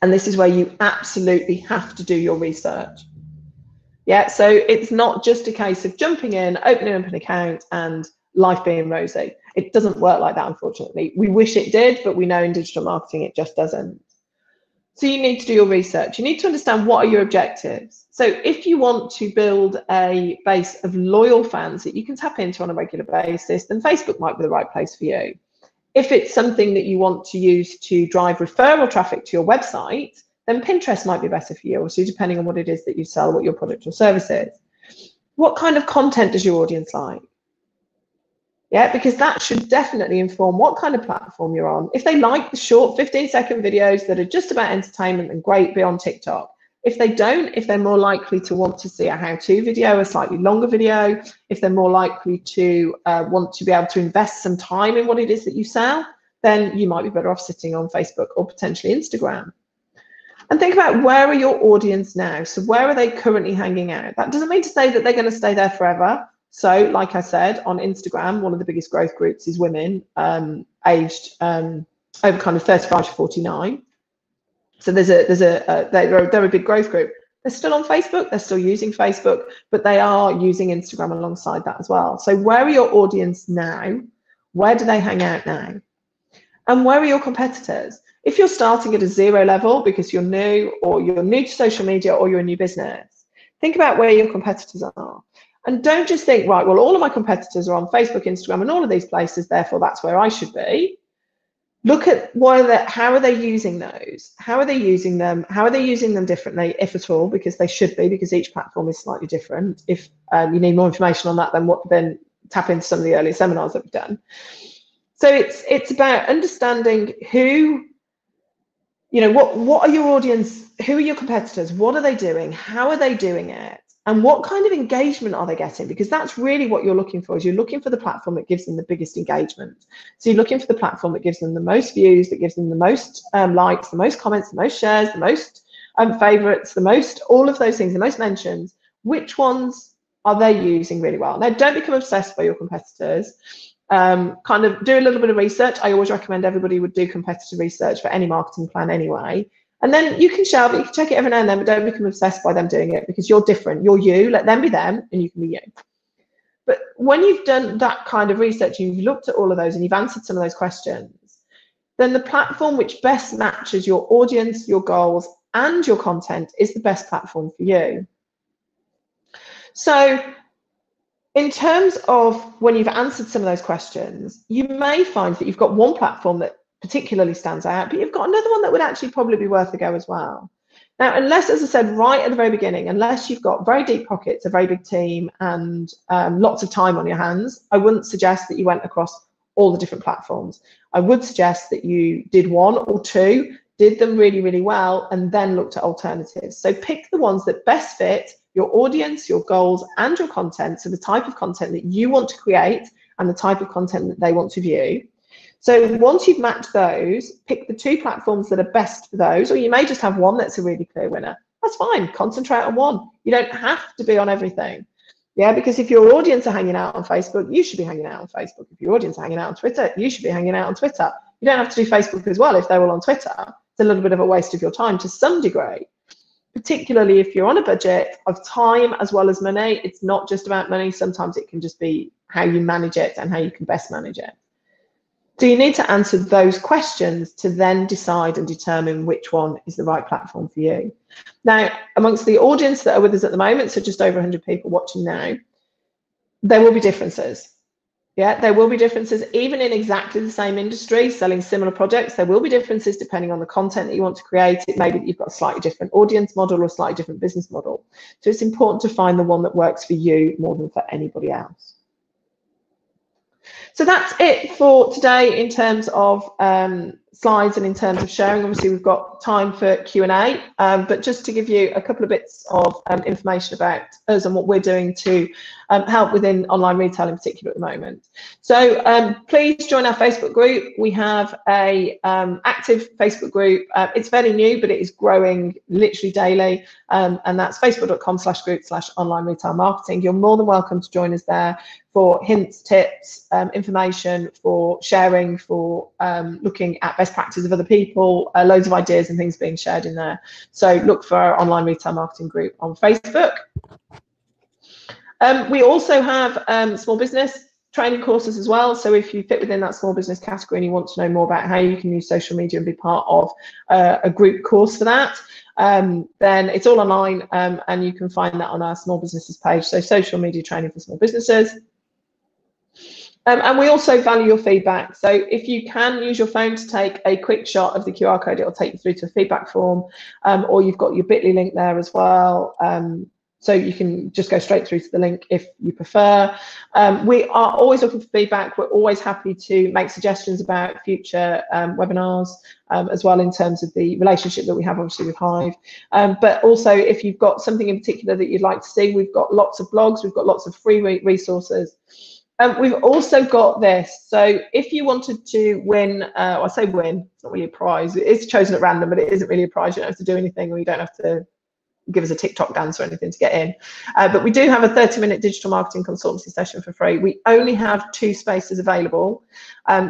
Speaker 2: And this is where you absolutely have to do your research. Yeah, so it's not just a case of jumping in, opening up an account and life being rosy. It doesn't work like that, unfortunately. We wish it did, but we know in digital marketing it just doesn't. So you need to do your research. You need to understand what are your objectives. So if you want to build a base of loyal fans that you can tap into on a regular basis, then Facebook might be the right place for you. If it's something that you want to use to drive referral traffic to your website, then Pinterest might be better for you, obviously, depending on what it is that you sell, what your product or service is. What kind of content does your audience like? Yeah, because that should definitely inform what kind of platform you're on. If they like the short 15-second videos that are just about entertainment and great, be on TikTok. If they don't, if they're more likely to want to see a how-to video, a slightly longer video, if they're more likely to want to be able to invest some time in what it is that you sell, then you might be better off sitting on Facebook or potentially Instagram. And think about, where are your audience now? So where are they currently hanging out? That doesn't mean to say that they're going to stay there forever. So like I said, on Instagram, one of the biggest growth groups is women aged over kind of 35 to 49. So they're a big growth group. They're still on Facebook, they're still using Facebook, but they are using Instagram alongside that as well. So where are your audience now? Where do they hang out now? And where are your competitors? If you're starting at a 0 level because you're new, or you're new to social media, or you're a new business, think about where your competitors are. And don't just think, right, well, all of my competitors are on Facebook, Instagram, and all of these places, therefore that's where I should be. Look at how are they using those? How are they using them? How are they using them differently, if at all? Because they should be, because each platform is slightly different. If you need more information on that, then tap into some of the earlier seminars that we've done. So it's about understanding who, what are your audience? Who are your competitors? What are they doing? How are they doing it? And what kind of engagement are they getting? Because that's really what you're looking for, is you're looking for the platform that gives them the biggest engagement. So you're looking for the platform that gives them the most views, that gives them the most likes, the most comments, the most shares, the most favorites, the most, all of those things, the most mentions. Which ones are they using really well? Now, don't become obsessed by your competitors. Kind of do a little bit of research. I always recommend everybody would do competitor research for any marketing plan anyway. And then you can shelve it, you can check it every now and then, but don't become obsessed by them doing it, because you're different. You're you, let them be them, and you can be you. But when you've done that kind of research, you've looked at all of those and you've answered some of those questions, then the platform which best matches your audience, your goals, and your content is the best platform for you. So in terms of when you've answered some of those questions, you may find that you've got one platform that particularly stands out, but you've got another one that would actually probably be worth a go as well. Now, unless, as I said right at the very beginning, unless you've got very deep pockets, a very big team, and lots of time on your hands, I wouldn't suggest that you went across all the different platforms. I would suggest that you did one or two, did them really, really well, and then looked at alternatives. So pick the ones that best fit your audience, your goals, and your content, so the type of content that you want to create and the type of content that they want to view. So once you've matched those, pick the 2 platforms that are best for those, or you may just have one that's a really clear winner. That's fine, concentrate on one. You don't have to be on everything. Yeah, because if your audience are hanging out on Facebook, you should be hanging out on Facebook. If your audience are hanging out on Twitter, you should be hanging out on Twitter. You don't have to do Facebook as well if they're all on Twitter. It's a little bit of a waste of your time to some degree, particularly if you're on a budget of time as well as money. It's not just about money. Sometimes it can just be how you manage it and how you can best manage it. So you need to answer those questions to then decide and determine which one is the right platform for you. Now, amongst the audience that are with us at the moment, so just over 100 people watching now, there will be differences. Yeah, there will be differences even in exactly the same industry, selling similar products. There will be differences depending on the content that you want to create. It may be that you've got a slightly different audience model or a slightly different business model. So it's important to find the one that works for you more than for anybody else. So that's it for today in terms of slides and in terms of sharing. Obviously, we've got time for Q&A, but just to give you a couple of bits of information about us and what we're doing to help within online retail in particular at the moment. So please join our Facebook group. We have a active Facebook group. It's fairly new, but it is growing literally daily, and that's facebook.com/group/online retail marketing. You're more than welcome to join us there for hints, tips, information, for sharing, for looking at best practice of other people, loads of ideas and things being shared in there. So look for our online retail marketing group on Facebook. We also have small business training courses as well. So if you fit within that small business category and you want to know more about how you can use social media and be part of a group course for that, then it's all online, and you can find that on our small businesses page. So social media training for small businesses. And we also value your feedback. So if you can use your phone to take a quick shot of the QR code, it'll take you through to a feedback form, or you've got your bit.ly link there as well. So you can just go straight through to the link if you prefer. We are always looking for feedback. We're always happy to make suggestions about future webinars, as well in terms of the relationship that we have obviously with Hive. But also if you've got something in particular that you'd like to see, we've got lots of blogs, we've got lots of free resources. We've also got this. So if you wanted to win, I say win, it's not really a prize. It's chosen at random, but it isn't really a prize. You don't have to do anything, or you don't have to give us a TikTok dance or anything to get in. But we do have a 30-minute digital marketing consultancy session for free. We only have 2 spaces available.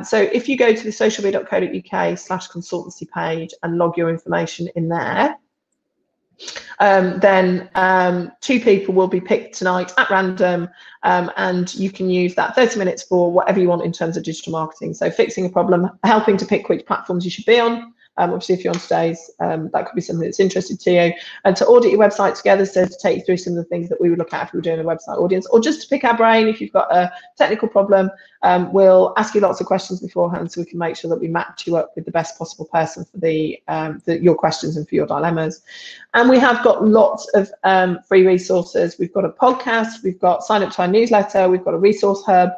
Speaker 2: So if you go to the socialbee.co.uk/consultancy page and log your information in there, then 2 people will be picked tonight at random, and you can use that 30 minutes for whatever you want in terms of digital marketing. So fixing a problem, helping to pick which platforms you should be on. Obviously, if you're on today's, that could be something that's interested to you, and to audit your website together, so to take you through some of the things that we would look at if we were doing a website audience, or just to pick our brain if you've got a technical problem. We'll ask you lots of questions beforehand so we can make sure that we match you up with the best possible person for your questions and for your dilemmas. And we have got lots of free resources. We've got a podcast, we've got sign up to our newsletter, we've got a resource hub.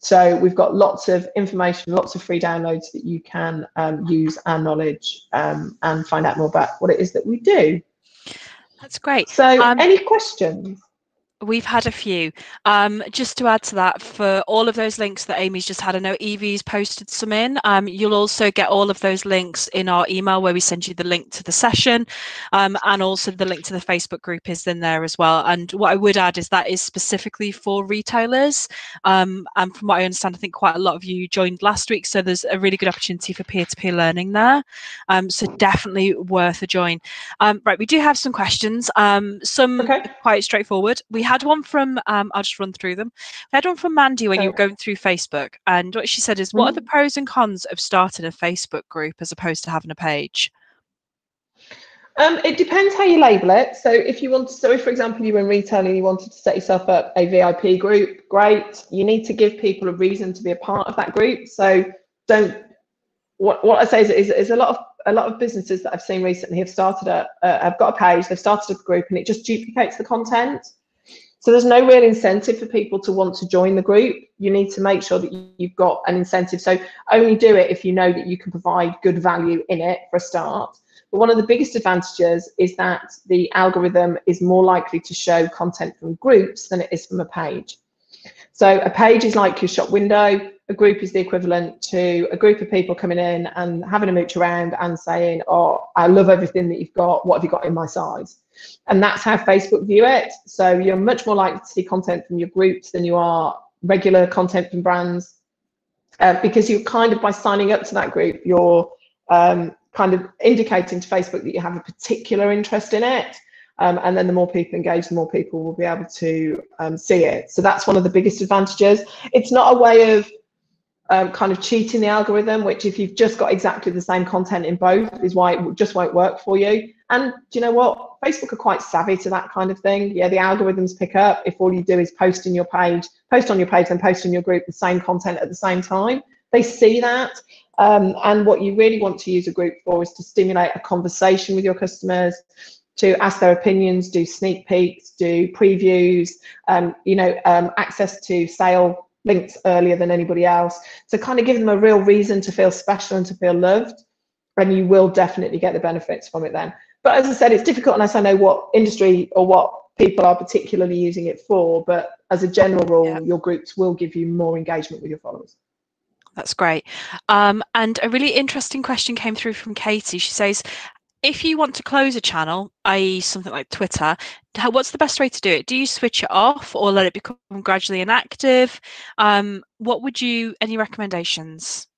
Speaker 2: So we've got lots of information, lots of free downloads that you can use our knowledge and find out more about what it is that we do.
Speaker 1: That's great.
Speaker 2: So any questions?
Speaker 1: We've had a few. Just to add to that, for all of those links that Amy's just had, I know Evie's posted some in. You'll also get all of those links in our email where we send you the link to the session, and also the link to the Facebook group is in there as well. And what I would add is that is specifically for retailers. And from what I understand, I think quite a lot of you joined last week, so there's a really good opportunity for peer-to-peer learning there. So definitely worth a join. Right, we do have some questions. Some quite straightforward. We had one from, I'll just run through them. We had one from Mandy when you were going through Facebook, and what she said is, what are the pros and cons of starting a Facebook group as opposed to having a page?
Speaker 2: It depends how you label it. So if you want to, so if for example you were in retail and you wanted to set yourself up a VIP group, great. You need to give people a reason to be a part of that group. So don't, what I say is a lot of businesses that I've seen recently have started have got a page, they've started a group, and it just duplicates the content. So there's no real incentive for people to want to join the group. You need to make sure that you've got an incentive. So only do it if you know that you can provide good value in it for a start. But one of the biggest advantages is that the algorithm is more likely to show content from groups than it is from a page. So a page is like your shop window. A group is the equivalent to a group of people coming in and having a mooch around and saying, oh, I love everything that you've got. What have you got in my size? And that's how Facebook view it. So you're much more likely to see content from your groups than you are regular content from brands, because you're kind of, by signing up to that group, you're kind of indicating to Facebook that you have a particular interest in it. And then the more people engage, the more people will be able to see it. So that's one of the biggest advantages. It's not a way of kind of cheating the algorithm, which, if you've just got exactly the same content in both, is why it just won't work for you. And do you know what? Facebook are quite savvy to that kind of thing. Yeah, the algorithms pick up if all you do is post on your page, then post in your group the same content at the same time. They see that. And what you really want to use a group for is to stimulate a conversation with your customers, to ask their opinions, do sneak peeks, do previews, access to sale links earlier than anybody else. So kind of give them a real reason to feel special and to feel loved, and you will definitely get the benefits from it then. But as I said, it's difficult unless I know what industry or what people are particularly using it for. But as a general rule, your groups will give you more engagement with your followers.
Speaker 1: That's great. And a really interesting question came through from Katie. She says, if you want to close a channel, i.e. something like Twitter, what's the best way to do it? Do you switch it off or let it become gradually inactive? Any recommendations?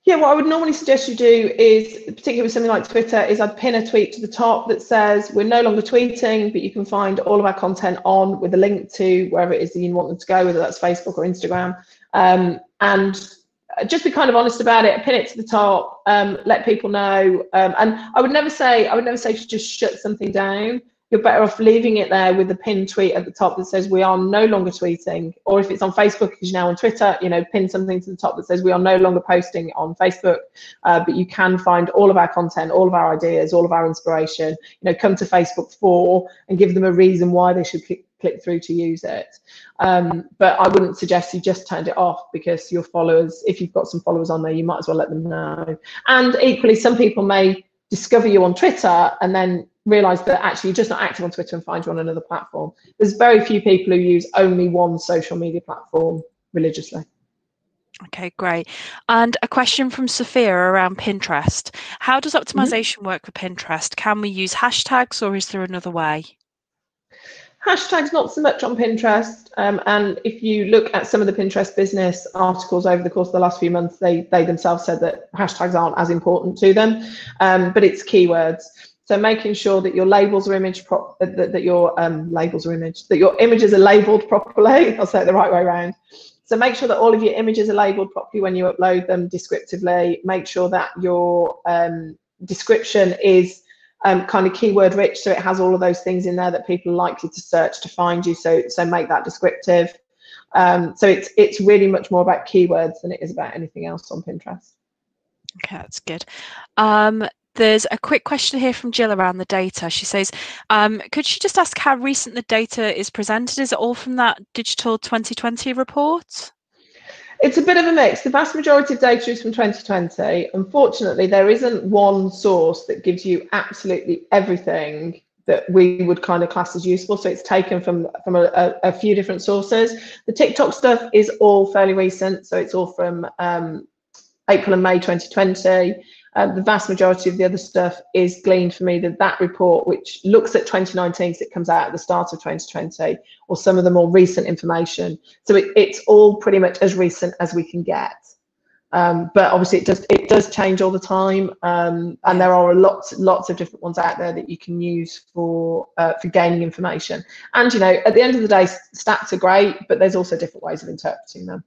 Speaker 2: Yeah, what I would normally suggest you do is, particularly with something like Twitter, is I'd pin a tweet to the top that says, we're no longer tweeting, but you can find all of our content on, with a link to wherever it is that you want them to go, whether that's Facebook or Instagram. And just be kind of honest about it, pin it to the top, let people know. And I would never say to just shut something down. You're better off leaving it there with a pinned tweet at the top that says we are no longer tweeting. Or if it's on Facebook, because you're now on Twitter, pin something to the top that says we are no longer posting on Facebook, but you can find all of our content, all of our ideas, all of our inspiration. Come to Facebook for, and give them a reason why they should click through to use it. But I wouldn't suggest you just turned it off, because your followers, if you've got some followers on there, you might as well let them know. And equally, some people may discover you on Twitter and then realize that actually you're just not active on Twitter and find you on another platform. There's very few people who use only one social media platform religiously.
Speaker 1: Okay, great. And a question from Sophia around Pinterest. How does optimization work for Pinterest? Can we use hashtags, or is there another way?
Speaker 2: Hashtags not so much on Pinterest, and if you look at some of the Pinterest business articles over the course of the last few months, they themselves said that hashtags aren't as important to them, but it's keywords. So making sure that your labels are that your images are labeled properly. I'll say it the right way around. So make sure that all of your images are labeled properly when you upload them descriptively. Make sure that your description is kind of keyword rich, so it has all of those things in there that people are likely to search to find you. So make that descriptive. So it's really much more about keywords than it is about anything else on Pinterest.
Speaker 1: Okay, that's good. There's a quick question here from Jill around the data. She says, could she just ask how recent the data is presented? Is it all from that digital 2020 report?
Speaker 2: It's a bit of a mix. The vast majority of data is from 2020. Unfortunately, there isn't one source that gives you absolutely everything that we would kind of class as useful. So it's taken from a few different sources. The TikTok stuff is all fairly recent. So it's all from April and May 2020. The vast majority of the other stuff is gleaned from either that report, which looks at 2019, so it comes out at the start of 2020, or some of the more recent information. So it's all pretty much as recent as we can get. But obviously it does change all the time, and there are lots of different ones out there that you can use for gaining information. And at the end of the day, stats are great, but there's also different ways of interpreting them.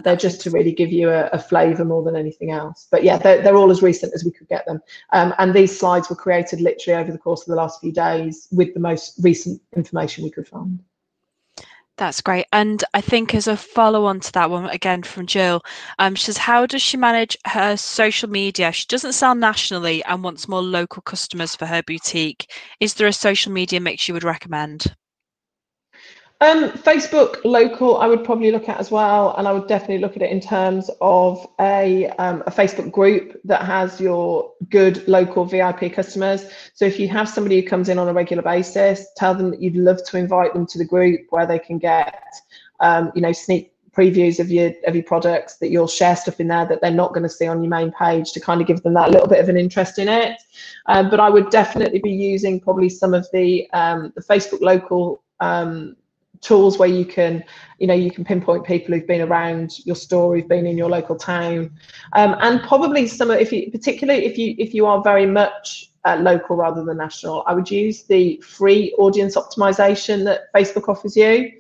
Speaker 2: They're just to really give you a flavour more than anything else. But yeah, they're all as recent as we could get them. And these slides were created literally over the course of the last few days with the most recent information we could find.
Speaker 1: That's great. And I think as a follow-on to that one, again from Jill, she says, how does she manage her social media? She doesn't sell nationally and wants more local customers for her boutique. Is there a social media mix you would recommend?
Speaker 2: Facebook local, I would probably look at as well, and I would definitely look at it in terms of a Facebook group that has your good local VIP customers. So if you have somebody who comes in on a regular basis, tell them that you'd love to invite them to the group where they can get, you know, sneak previews of your products, that you'll share stuff in there that they're not going to see on your main page, to kind of give them that little bit of an interest in it. But I would definitely be using probably some of the Facebook local tools where you can, you know, you can pinpoint people who've been around your store, who've been in your local town, and probably some, particularly if you are very much local rather than national, I would use the free audience optimization that Facebook offers you.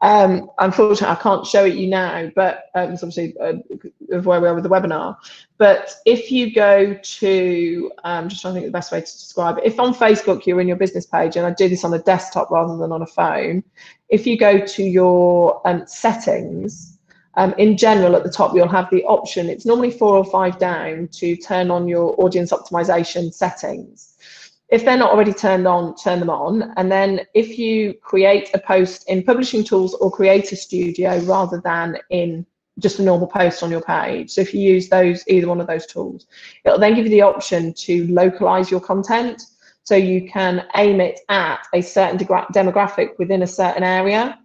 Speaker 2: Unfortunately, I can't show it you now, but it's obviously of where we are with the webinar. But if you go to, just trying to think of the best way to describe it. If on Facebook you're in your business page, and I do this on a desktop rather than on a phone, if you go to your settings, in general at the top you'll have the option, it's normally 4 or 5 down, to turn on your audience optimization settings. If they're not already turned on, turn them on. And then if you create a post in Publishing Tools or Creator Studio rather than in just a normal post on your page, so if you use those, either one of those tools, it'll then give you the option to localize your content. So you can aim it at a certain demographic within a certain area.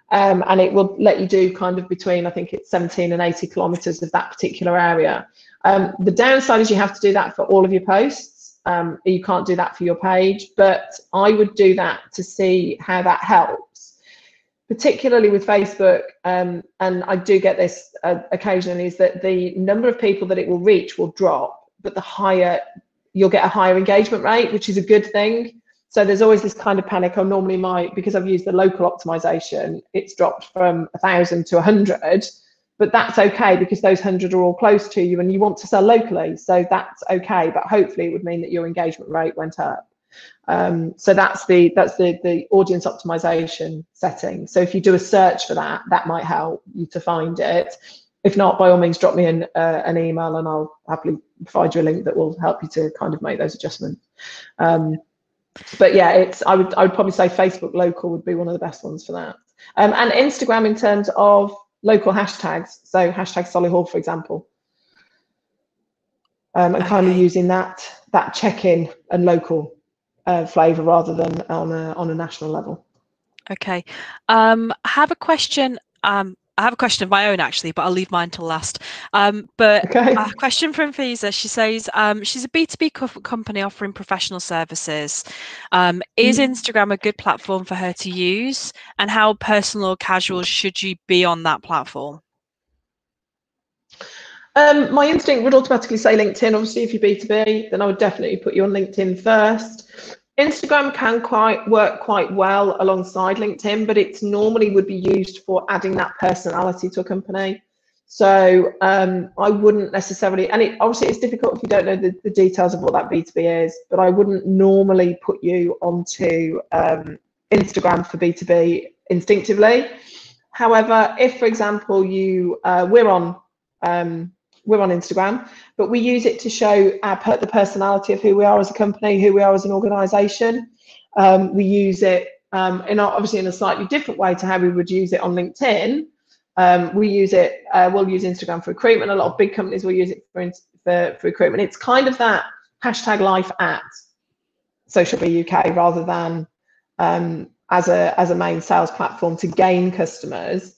Speaker 2: And it will let you do kind of between, I think it's 17 and 80 kilometers of that particular area. The downside is you have to do that for all of your posts. You can't do that for your page, but I would do that to see how that helps, particularly with Facebook. And I do get this occasionally, is that the number of people that it will reach will drop, but you'll get a higher engagement rate, which is a good thing. So there's always this kind of panic. I normally because I've used the local optimization, it's dropped from 1,000 to 100. But that's okay, because those 100 are all close to you and you want to sell locally, so that's okay. But hopefully it would mean that your engagement rate went up. So that's the audience optimization setting. So if you do a search for that, that might help you to find it. If not, by all means, drop me an email and I'll happily provide you a link that will help you to kind of make those adjustments. But yeah, I would probably say Facebook local would be one of the best ones for that. And Instagram in terms of local hashtags, so hashtag Solihull, for example, and kind of using that check-in and local flavour rather than on a national level.
Speaker 1: Okay, I have a question. I have a question of my own actually, but I'll leave mine till last. But
Speaker 2: okay.
Speaker 1: A question from Visa. She says she's a B2B company offering professional services. Is Instagram a good platform for her to use, and how personal or casual should you be on that platform?
Speaker 2: My instinct would automatically say LinkedIn. Obviously, if you're B2B, then I would definitely put you on LinkedIn first. Instagram can work quite well alongside LinkedIn, but it normally would be used for adding that personality to a company. So I wouldn't necessarily, and obviously it's difficult if you don't know the details of what that B2B is, but I wouldn't normally put you onto Instagram for B2B instinctively. However, if, for example, we're on Instagram, but we use it to show the personality of who we are as a company, who we are as an organisation. We use it obviously in a slightly different way to how we would use it on LinkedIn. We'll use Instagram for recruitment. A lot of big companies will use it for recruitment. It's kind of that hashtag life at Social Bee UK rather than as a main sales platform to gain customers.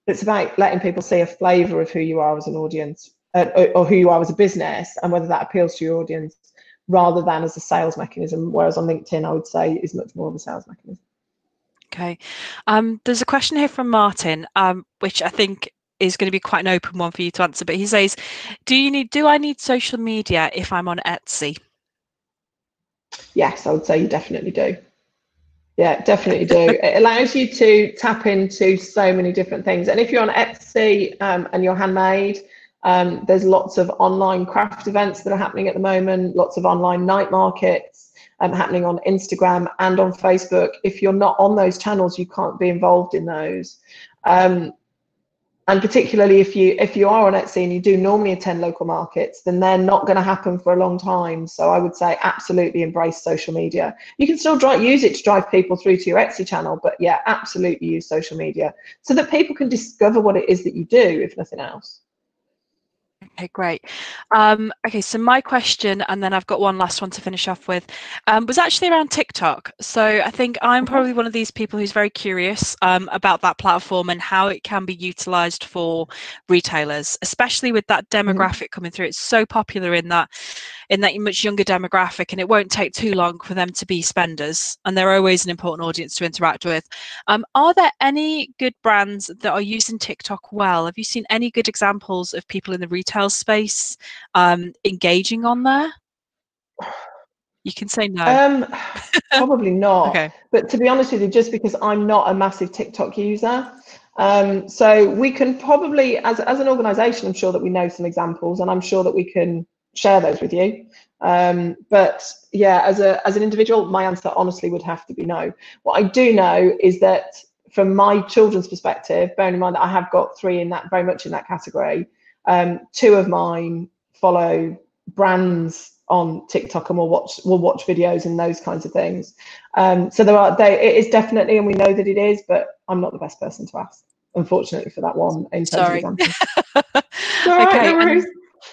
Speaker 2: It's about letting people see a flavour of who you are as an audience, or who you are as a business, and whether that appeals to your audience, rather than as a sales mechanism. Whereas on LinkedIn, I would say is much more of a sales mechanism.
Speaker 1: Okay, there's a question here from Martin, which I think is going to be quite an open one for you to answer. But he says, do I need social media if I'm on Etsy?
Speaker 2: Yes, I would say you definitely do. Yeah, definitely do. It allows you to tap into so many different things. And if you're on Etsy and you're handmade, there's lots of online craft events that are happening at the moment, lots of online night markets happening on Instagram and on Facebook. If you're not on those channels, you can't be involved in those. And And particularly if you are on Etsy and you do normally attend local markets, then they're not going to happen for a long time. So I would say absolutely embrace social media. You can still use it to drive people through to your Etsy channel, but yeah, absolutely use social media so that people can discover what it is that you do, if nothing else.
Speaker 1: Okay, great. Okay, so my question, and then I've got one last one to finish off with, was actually around TikTok. So I think I'm probably one of these people who's very curious about that platform and how it can be utilized for retailers, especially with that demographic coming through. It's so popular in that much younger demographic, and it won't take too long for them to be spenders, and they're always an important audience to interact with. Are there any good brands that are using TikTok well? Have you seen any good examples of people in the retail space engaging on there? You can say no.
Speaker 2: Probably not.
Speaker 1: Okay.
Speaker 2: But to be honest with you, just because I'm not a massive TikTok user, so we can probably, as an organisation, I'm sure that we know some examples, and I'm sure that we can share those with you. But yeah, as an individual, my answer honestly would have to be no. What I do know is that from my children's perspective, bearing in mind that I have got 3 in that, very much in that category, 2 of mine follow brands on TikTok and will watch videos and those kinds of things. So it is definitely, and we know that it is, but I'm not the best person to ask, unfortunately, for that one in terms of examples.
Speaker 1: Okay. No,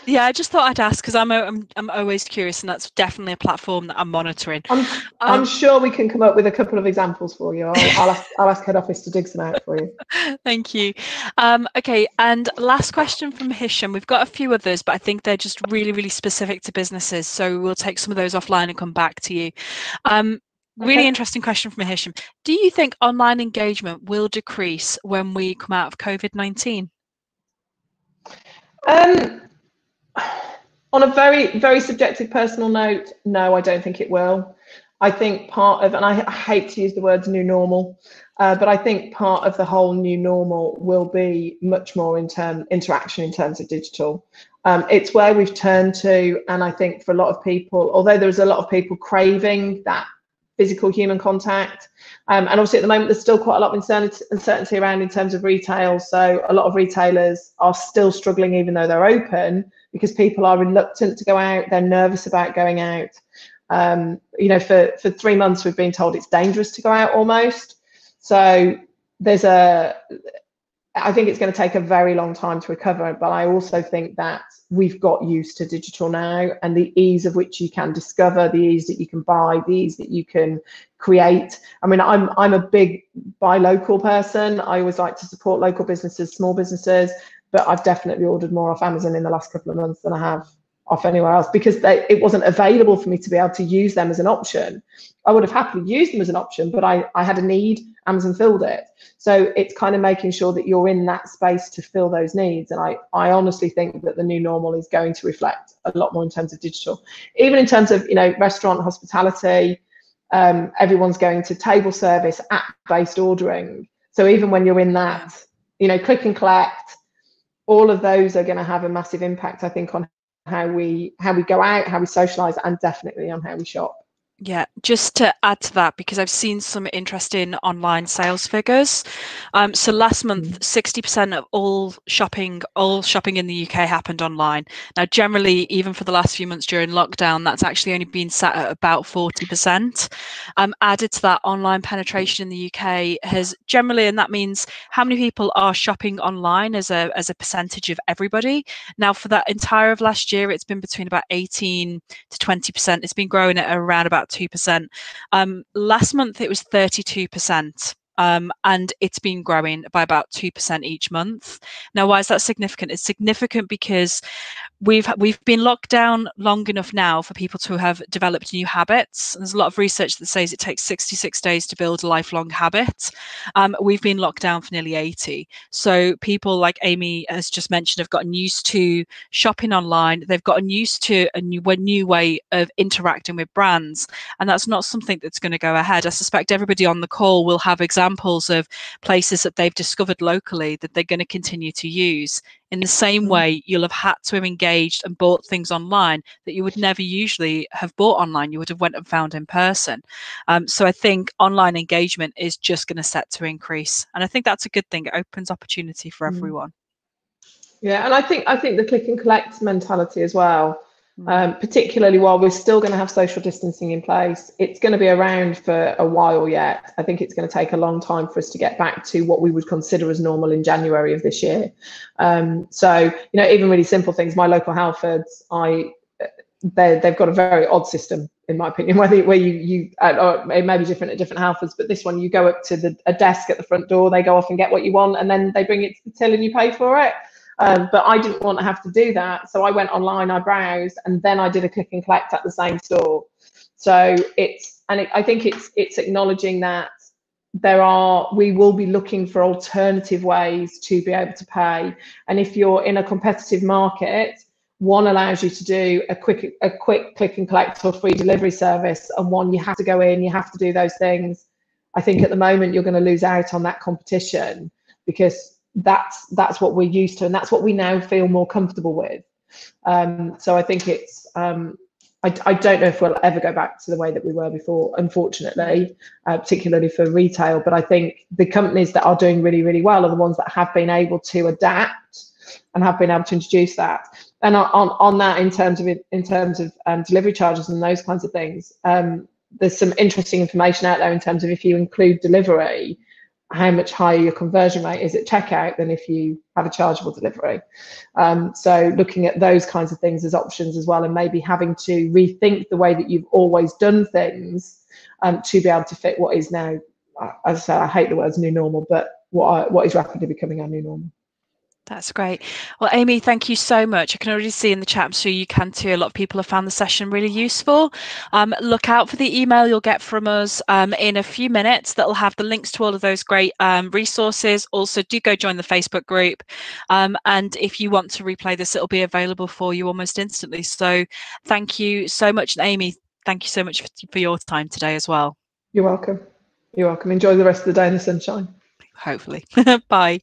Speaker 1: yeah, I just thought I'd ask because I'm always curious, and that's definitely a platform that I'm monitoring.
Speaker 2: I'm sure we can come up with a couple of examples for you. I'll ask head office to dig some out for you.
Speaker 1: Thank you. Okay, and last question from Hisham. We've got a few others, but I think they're just really, really specific to businesses. So we'll take some of those offline and come back to you. Really interesting question from Hisham. Do you think online engagement will decrease when we come out of COVID-19?
Speaker 2: On a very, very subjective personal note, no, I don't think it will. I think part of, and I hate to use the words new normal, but I think part of the whole new normal will be much more interaction in terms of digital. It's where we've turned to, and I think for a lot of people, although there's a lot of people craving that physical human contact, and obviously at the moment there's still quite a lot of uncertainty around in terms of retail. So a lot of retailers are still struggling even though they're open, because people are reluctant to go out, they're nervous about going out. For 3 months we've been told it's dangerous to go out almost. So I think it's going to take a very long time to recover, but I also think that we've got used to digital now, and the ease of which you can discover, the ease that you can buy, the ease that you can create. I mean, I'm a big buy local person. I always like to support local businesses, small businesses, but I've definitely ordered more off Amazon in the last couple of months than I have off anywhere else, because it wasn't available for me to be able to use them as an option. I would have happily used them as an option, but I had a need, Amazon filled it. So it's kind of making sure that you're in that space to fill those needs. And I honestly think that the new normal is going to reflect a lot more in terms of digital, even in terms of, restaurant, hospitality, everyone's going to table service, app-based ordering. So even when you're in that, click and collect, all of those are going to have a massive impact, I think, on how we go out, how we socialize, and definitely on how we shop.
Speaker 1: Yeah, just to add to that, because I've seen some interesting online sales figures. So last month, 60% of all shopping in the UK happened online. Now, generally, even for the last few months during lockdown, that's actually only been sat at about 40%. Added to that, online penetration in the UK has generally, and that means how many people are shopping online as a percentage of everybody. Now, for that entire of last year, it's been between about 18 to 20%. It's been growing at around about 2%. Last month it was 32%. And it's been growing by about 2% each month. Now, why is that significant? It's significant because we've been locked down long enough now for people to have developed new habits. There's a lot of research that says it takes 66 days to build a lifelong habit. We've been locked down for nearly 80. So people, like Amy has just mentioned, have gotten used to shopping online. They've gotten used to a new way of interacting with brands. And that's not something that's going to go ahead. I suspect everybody on the call will have examples of places that they've discovered locally that they're going to continue to use. In the same way, you'll have had to have engaged and bought things online that you would never usually have bought online. You would have went and found in person. So I think online engagement is just going to set to increase. And I think that's a good thing. It opens opportunity for everyone.
Speaker 2: Yeah, and I think the click and collect mentality as well, particularly while we're still going to have social distancing in place, it's going to be around for a while yet. I think it's going to take a long time for us to get back to what we would consider as normal in January of this year. So, even really simple things. My local Halfords, they've got a very odd system, in my opinion, where you or it may be different at different Halfords, but this one, you go up to a desk at the front door, they go off and get what you want, and then they bring it to the till and you pay for it. But I didn't want to have to do that, so I went online, I browsed, and then I did a click and collect at the same store. So I think it's acknowledging that we will be looking for alternative ways to be able to pay, and if you're in a competitive market, one allows you to do a quick click and collect or free delivery service, and one you have to go in, you have to do those things. I think at the moment you're going to lose out on that competition, because that's what we're used to, and that's what we now feel more comfortable with. So I think it's I don't know if we'll ever go back to the way that we were before, unfortunately, particularly for retail. But I think the companies that are doing really, really well are the ones that have been able to adapt and have been able to introduce that. And on that, in terms of delivery charges and those kinds of things, there's some interesting information out there in terms of if you include delivery, how much higher your conversion rate is at checkout than if you have a chargeable delivery. So looking at those kinds of things as options as well, and maybe having to rethink the way that you've always done things to be able to fit what is now, as I say, I hate the words new normal, but what is rapidly becoming our new normal.
Speaker 1: That's great. Well, Amy, thank you so much. I can already see in the chat, I'm sure you can too, a lot of people have found the session really useful. Look out for the email you'll get from us in a few minutes that'll have the links to all of those great resources. Also, do go join the Facebook group. And if you want to replay this, it'll be available for you almost instantly. So thank you so much. And Amy, thank you so much for your time today as well.
Speaker 2: You're welcome. You're welcome. Enjoy the rest of the day in the sunshine.
Speaker 1: Hopefully. Bye.